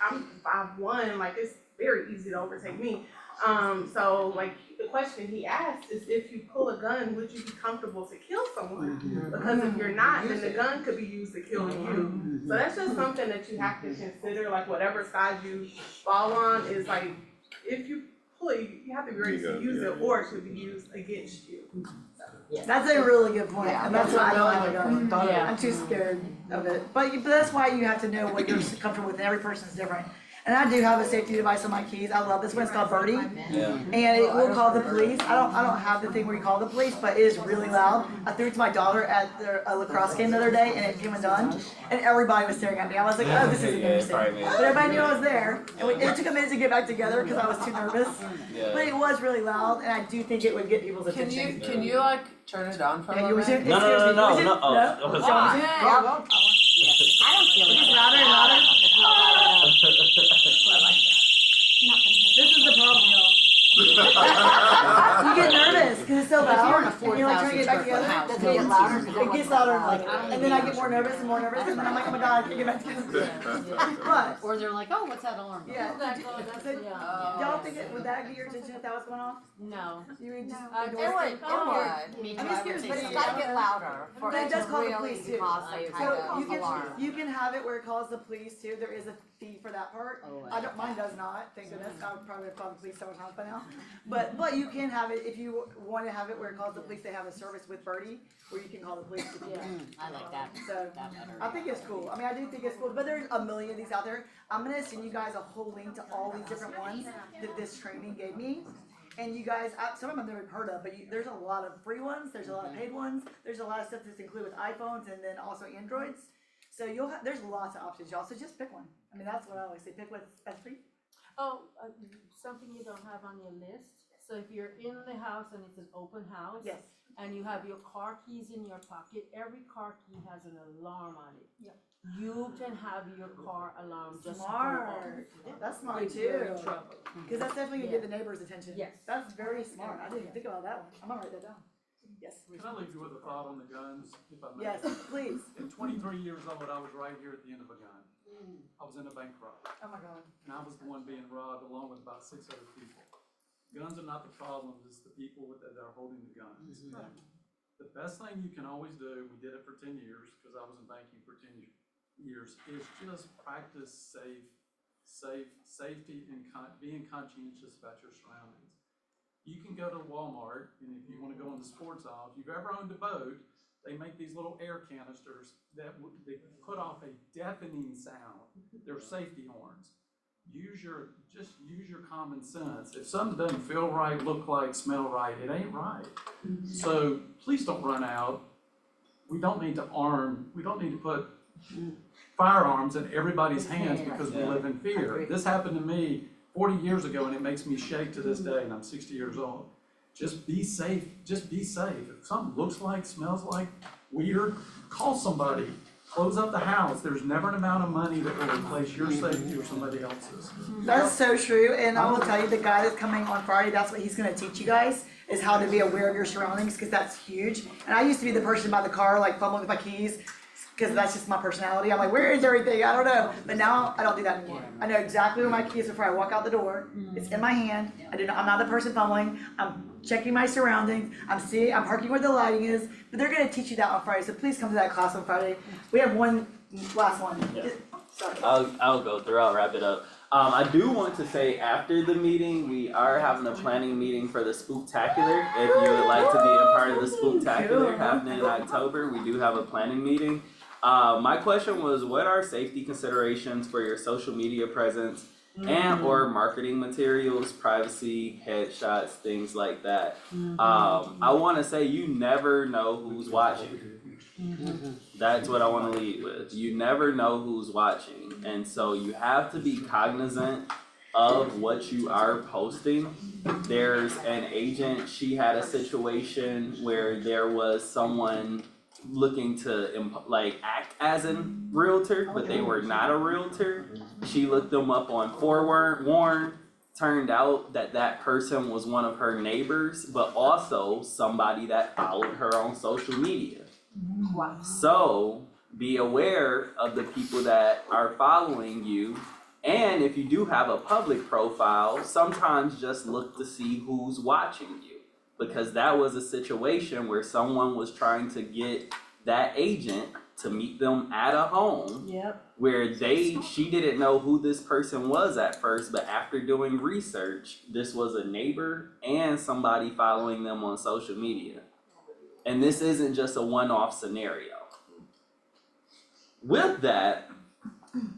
I'm 5'1", like it's very easy to overtake me. So like the question he asked is, if you pull a gun, would you be comfortable to kill someone? Because if you're not, then the gun could be used to kill you. So that's just something that you have to consider, like whatever side you fall on is like, if you pull it, you have to be ready to use it or it could be used against you. That's a really good point, and that's why I don't have a gun. Yeah. I'm too scared of it. But that's why you have to know what you're comfortable with, and every person's different. And I do have a safety device on my keys. I love this one. It's called Birdie. Yeah. And it will call the police. I don't have the thing where you call the police, but it is really loud. I threw it to my daughter at a lacrosse game the other day, and it came undone. And everybody was staring at me. I was like, oh, this is embarrassing. But everybody knew I was there. And it took a minute to get back together because I was too nervous. But it was really loud, and I do think it would get people's attention. Can you like turn it on for a Yeah, little bit? No. Why? I don't feel It's it. louder and louder. This is the problem, y'all. You get nervous because it's so loud, and you're like trying to get back together. Does it get louder? It gets louder, like, and then I get more nervous, and then I'm like, oh my god, I can't get back together. But Or they're like, oh, what's that alarm? yeah, y'all think it would that get your attention if that was going off? No. You would just It ignore would, it? it would. I'm just curious, But it's gotta get louder for But it it does to call the police really too. cause some kind So of alarm. you can have it where it calls the police too. There is a fee for that part. Oh, I don't, mine does not, thank goodness, I would probably have called the police several times by now. But you can have it, if you wanna have it where it calls the police, they have a service with Birdie, where you can call the police if you want. I like that, So, that better. I think it's cool, I mean, I do think it's cool, but there's a million of these out there. I'm gonna send you guys a whole link to all these different ones that this training gave me. And you guys, some of them I've never heard of, but there's a lot of free ones, there's a lot of paid ones, there's a lot of stuff that's included with iPhones and then also Androids. So there's lots of options, y'all, so just pick one. I mean, that's what I always say, pick what's best for you. Oh, something you don't have on your list, so if you're in the house and it's an open house. Yes. And you have your car keys in your pocket, every car key has an alarm on it. Yep. You can have your car alarm just go off. Smart, that's smart If you're too. in trouble. Cause that's definitely gonna get the neighbors' attention. Yes. That's very smart, I didn't even think about that one, I'm gonna write that down. Yes. Can I leave you with a thought on the guns, if I may? Yes, please. At 23 years old, I was right here at the end of a gun. I was in a bank robbery, Oh my God. and I was the one being robbed along with about 6 other people. Guns are not the problem, it's the people that are holding the guns. The best thing you can always do, we did it for 10 years, because I was in banking for 10 years, is just practice safety and being conscientious about your surroundings. You can go to Walmart, and if you wanna go in the sports aisle, if you've ever owned a boat, they make these little air canisters that they put off a deafening sound. They're safety horns. Just use your common sense. If something doesn't feel right, look like, smell right, it ain't right. So please don't run out. We don't need to put firearms in everybody's hands because we live in fear. This happened to me 40 years ago, and it makes me shake to this day, and I'm 60 years old. Just be safe, just be safe. If something looks like, smells like weird, call somebody. Close up the house. There's never an amount of money that will replace your safety or somebody else's. That's so true, and I will tell you, the guy that's coming on Friday, that's what he's gonna teach you guys, is how to be aware of your surroundings, cause that's huge. And I used to be the person by the car, like fumbling with my keys, cause that's just my personality. I'm like, where is everything? I don't know. But now I don't do that anymore. I know exactly where my keys are before I walk out the door. It's in my hand. I'm not the person fumbling. I'm checking my surroundings. I'm parking where the lighting is. But they're gonna teach you that on Friday, so please come to that class on Friday. We have one last one. Yeah. Sorry. I'll go through, I'll wrap it up. I do want to say after the meeting, we are having a planning meeting for the Spooktacular. If you would like to be a part of the Spooktacular happening in October, we do have a planning meeting. My question was, what are safety considerations for your social media presence and or marketing materials, privacy, headshots, things like that? I wanna say you never know who's watching. That's what I want to lead with. You never know who's watching, and so you have to be cognizant of what you are posting. There's an agent, she had a situation where there was someone looking to act as a realtor, but they were not a realtor. She looked them up on Forewarn. Turned out that that person was one of her neighbors, but also somebody that followed her on social media. Wow. So be aware of the people that are following you, and if you do have a public profile, sometimes just look to see who's watching you, because that was a situation where someone was trying to get that agent to meet them at a home. Yep. Where she didn't know who this person was at first, but after doing research, this was a neighbor and somebody following them on social media. And this isn't just a one-off scenario. With that,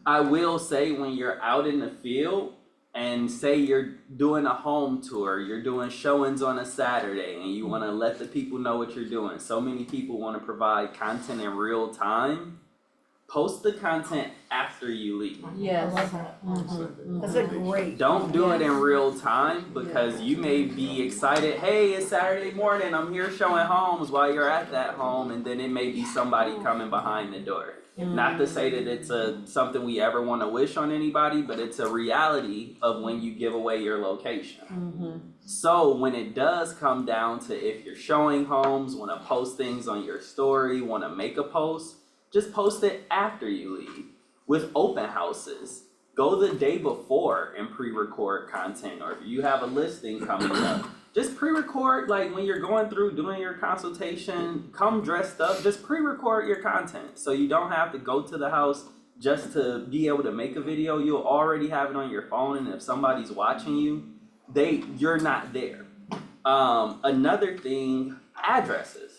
I will say when you're out in the field and say you're doing a home tour, you're doing showings on a Saturday, and you want to let the people know what you're doing. So many people want to provide content in real time. Post the content after you leave. Yes. That's a great. Don't do it in real time, because you may be excited, hey, it's Saturday morning, I'm here showing homes while you're at that home, and then it may be somebody coming behind the door. Not to say that it's something we ever want to wish on anybody, but it's a reality of when you give away your location. So when it does come down to if you're showing homes, want to post things on your story, want to make a post, just post it after you leave. With open houses, go the day before and pre-record content, or if you have a listing coming up, just pre-record, like when you're going through doing your consultation, come dressed up, just pre-record your content so you don't have to go to the house, just to be able to make a video, you'll already have it on your phone, and if somebody's watching you, you're not there. Another thing, addresses.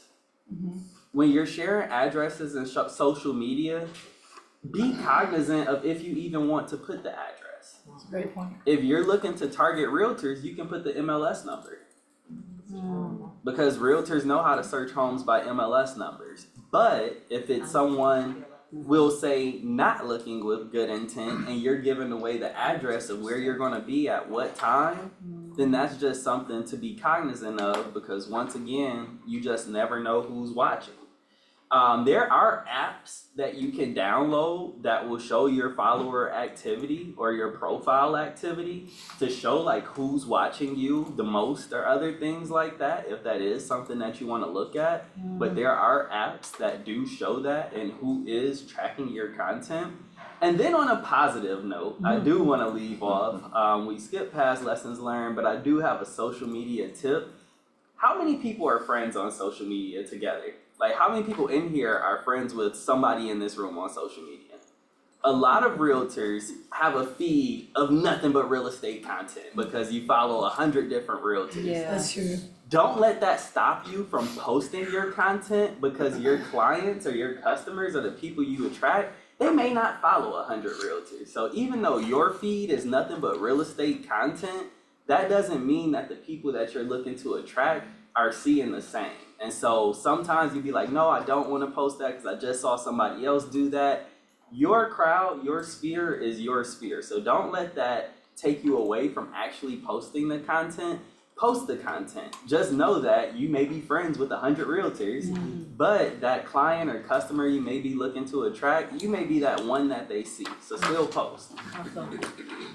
When you're sharing addresses in social media, be cognizant of if you even want to put the address. That's a great point. If you're looking to target realtors, you can put the MLS number. Because realtors know how to search homes by MLS numbers. But if it's someone, we'll say, not looking with good intent, and you're giving away the address of where you're gonna be at what time, then that's just something to be cognizant of, because once again, you just never know who's watching. There are apps that you can download that will show your follower activity or your profile activity to show like who's watching you the most or other things like that, if that is something that you want to look at. But there are apps that do show that and who is tracking your content. And then on a positive note, I do want to leave off, we skipped past lessons learned, but I do have a social media tip. How many people are friends on social media together? Like, how many people in here are friends with somebody in this room on social media? A lot of realtors have a feed of nothing but real estate content because you follow 100 different realtors. Yeah, that's true. Don't let that stop you from posting your content, because your clients or your customers or the people you attract, they may not follow 100 realtors. So even though your feed is nothing but real estate content, that doesn't mean that the people that you're looking to attract are seeing the same. And so sometimes you'd be like, no, I don't want to post that because I just saw somebody else do that. Your crowd, your sphere is your sphere. So don't let that take you away from actually posting the content. Post the content. Just know that you may be friends with 100 realtors, but that client or customer you may be looking to attract, you may be that one that they see. So still post.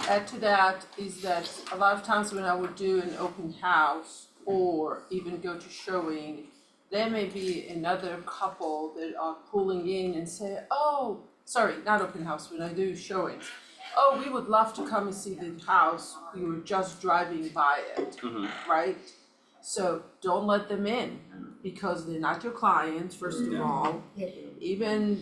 Add to that is that a lot of times when I would do an open house or even go to showing, there may be another couple that are pulling in and say, oh, sorry, not open house, when I do showings. Oh, we would love to come and see the house, we were just driving by it, right? So don't let them in, because they're not your clients, first of all. Even,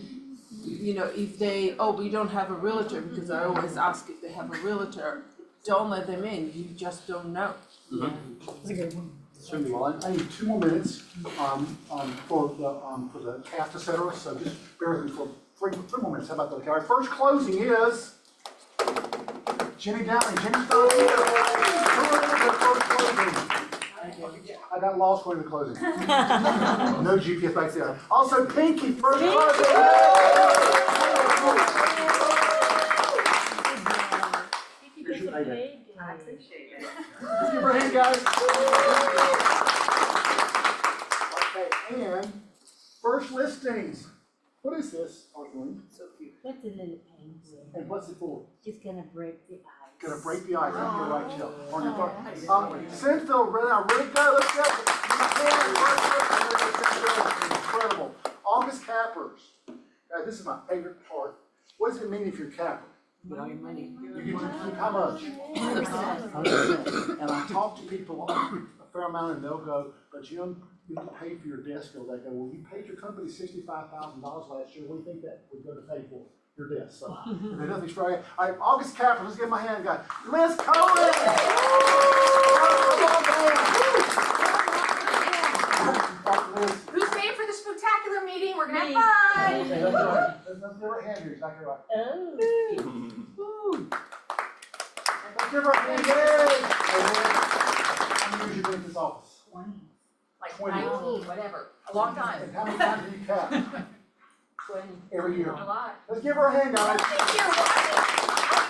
you know, if they, oh, we don't have a realtor, because I always ask if they have a realtor, don't let them in, you just don't know. That's a good one. Certainly, well, I need 2 more minutes, for the cast, et cetera, so just bear with me for three more minutes, how about that? Okay, our first closing is Jenny Dowling. Jenny's not here. First closing. I got lost going to the closing. No GPS back there. Also, Pinky, first closing. Here's your payday. I appreciate it. Let's give her a hand, guys. Okay, and first listings. What is this, Arthur? So cute. That's a little pain. And what's it for? It's gonna break the ice. Gonna break the ice. You're right, Jill. On your part. Centville, ready to go. Let's go. Incredible. August cappers. This is my favorite part. What does it mean if you're capper? Get all your money. You get to keep how much? 100%. And I talk to people a fair amount, and they'll go, but you don't pay for your desk bill. They go, well, you paid your company $65,000 last year. What do you think that was going to pay for your desk? So there's nothing extra. All right, August Capper, let's give my hand, guy. Liz Cohen! Who's paying for the spectacular meeting? We're gonna have fun. Okay, that's all right. Let's give her a hand here, exactly right. Let's give her a hand, yay! How many years you been in this office? 20. Like 20. 19, whatever. A long time. And how many times have you cap? 20. Every year. A lot. Let's give her a hand, guys. Thank you. I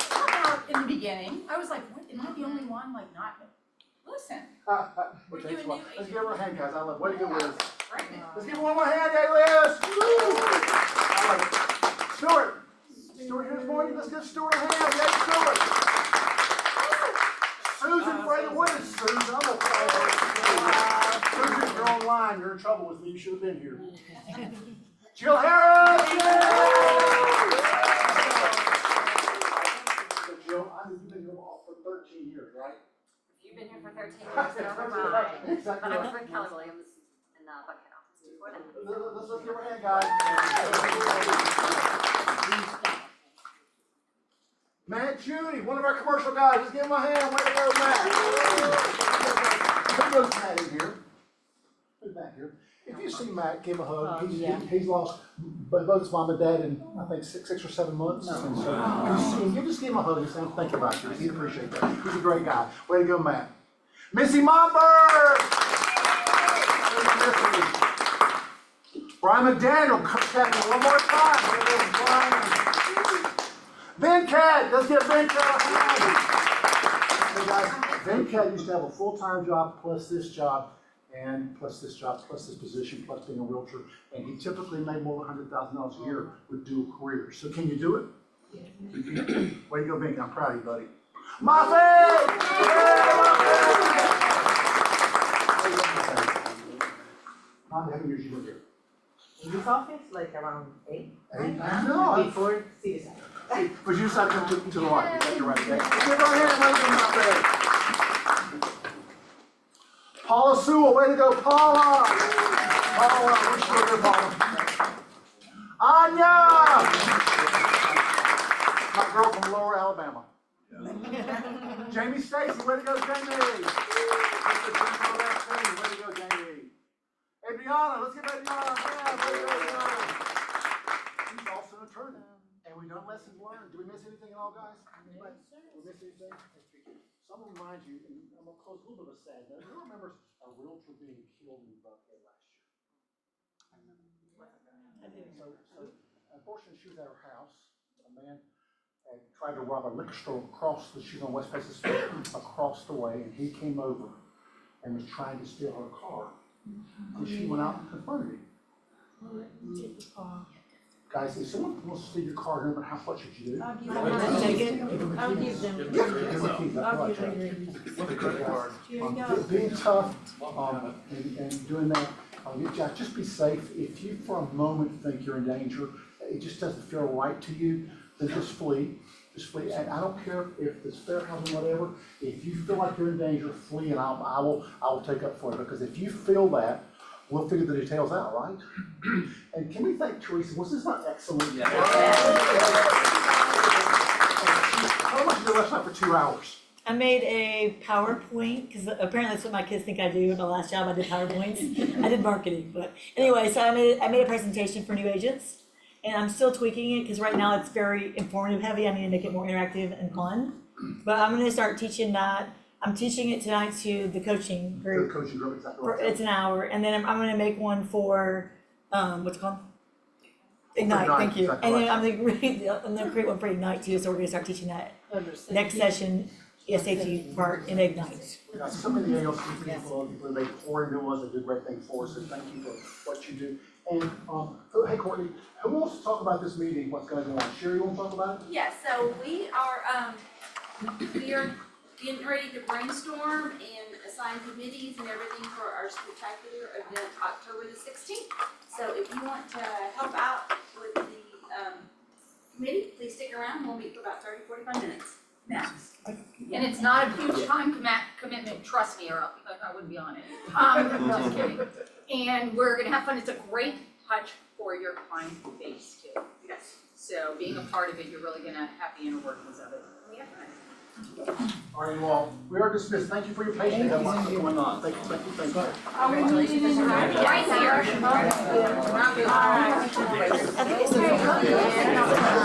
come out in the beginning. I was like, what, am I the only one, like, not, listen. Okay, so let's give her a hand, guys. I love it. Way to go, Liz. Right now. Let's give her one more hand, hey, Liz. I love it. Stuart. Stuart here this morning. Let's give Stuart a hand. Yay, Stuart. Susan Fraser. What is Susan? I'm going to call her. Susan, if you're online, you're in trouble with me. You should have been here. Jill Harris. So, Jill, you've been here for 13 years, right? You've been here for 13 years, never mind. Exactly But I right. was with Keller Williams in the Buckhead office before then. Let's give her a hand, guys. Matt Judy, one of our commercial guys, let's give him a hand, way to go, Matt. Who knows Matt in here? Who's back here? If you see Matt, give him a hug. He's lost both his mom and dad in, I think, six or 7 months. And so, if you see him, you just give him a hug and say, thank you about you. He'd appreciate that. He's a great guy. Way to go, Matt. Missy Momberg! Brian McDaniel, Captain, one more time. Way to go, Brian. Ben Cat, let's get Ben Cat a hand. Hey guys, Ben Cat used to have a full-time job plus this job, and plus this job, plus this position, plus being a realtor, and he typically made more than $100,000 a year with dual careers. So can you do it? Yeah. Way to go, Ben. I'm proud of you, buddy. Muffet! Muffet, how many years you been here? In this office, like around 8? 8? No. Before citizen. But you decided to come to the right. You got your right there. Give our hand, ladies and Muffet. Paula Sewell, way to go, Paula! Paula, wish you were here, Paula. Anya! My girl from Lower Alabama. Jamie Stacy, way to go, Jamie! Way to go, Jamie. Adriana, let's give Adriana a hand, way to go, Adriana. She's also an attorney. And we've done lessons learned. Do we miss anything at all, guys? We miss anything? Someone remind you, and I'm gonna close a little bit of a sad note. Who remembers a realtor being killed in Buckhead last year? So unfortunately, she was at her house. A man had tried to rob a liquor store across the, she's on West Paces Street, across the way, and he came over and was trying to steal her car. And she went out and confronted him. Guys, if someone wants to steal your car, no matter how much should you do? I'll give them. Take it. I'll give them. I'll give them. Being tough, and doing that, just be safe. If you for a moment think you're in danger, it just doesn't feel right to you, then just flee. Just flee. And I don't care if it's fair housing, whatever. If you feel like you're in danger, flee, and I will take up for it. Because if you feel that, we'll figure the details out, right? And can we thank Teresa? Was this not excellent? Yeah. How much did you last night for 2 hours? I made a PowerPoint, because apparently that's what my kids think I do. In my last job, I did PowerPoints. I did marketing, but anyway, so I made a presentation for new agents, and I'm still tweaking it, because right now it's very informative heavy. I need to make it more interactive and fun. But I'm gonna start teaching that. I'm teaching it tonight to the coaching group. The coaching group, exactly right. It's an hour, and then I'm gonna make one for, what's it called? Ignite, thank you. Exactly And then right. I'm gonna create one for Ignite too, so we're gonna start teaching that next session, SAT part in Ignite. Yeah, so many ALC people, they pour into us, they do great things for us, so thank you for what you do. And, hey Courtney, who wants to talk about this meeting, what's gonna go on? Sherry, you wanna talk about it? Yeah, so we are getting ready to brainstorm and assign committees and everything for our spectacular event, October the 16th. So if you want to help out with the committee, please stick around. We'll meet for about 30-45 minutes max. And it's not a huge time commitment, trust me, or I wouldn't be on it. Just kidding. And we're gonna have fun. It's a great touch for your client base too. Yes. So being a part of it, you're really gonna have the inner workings of it. Yeah. All right, well, we are dismissed. Thank you for your patience. Thank you. Thank you. Are we meeting right here? All right.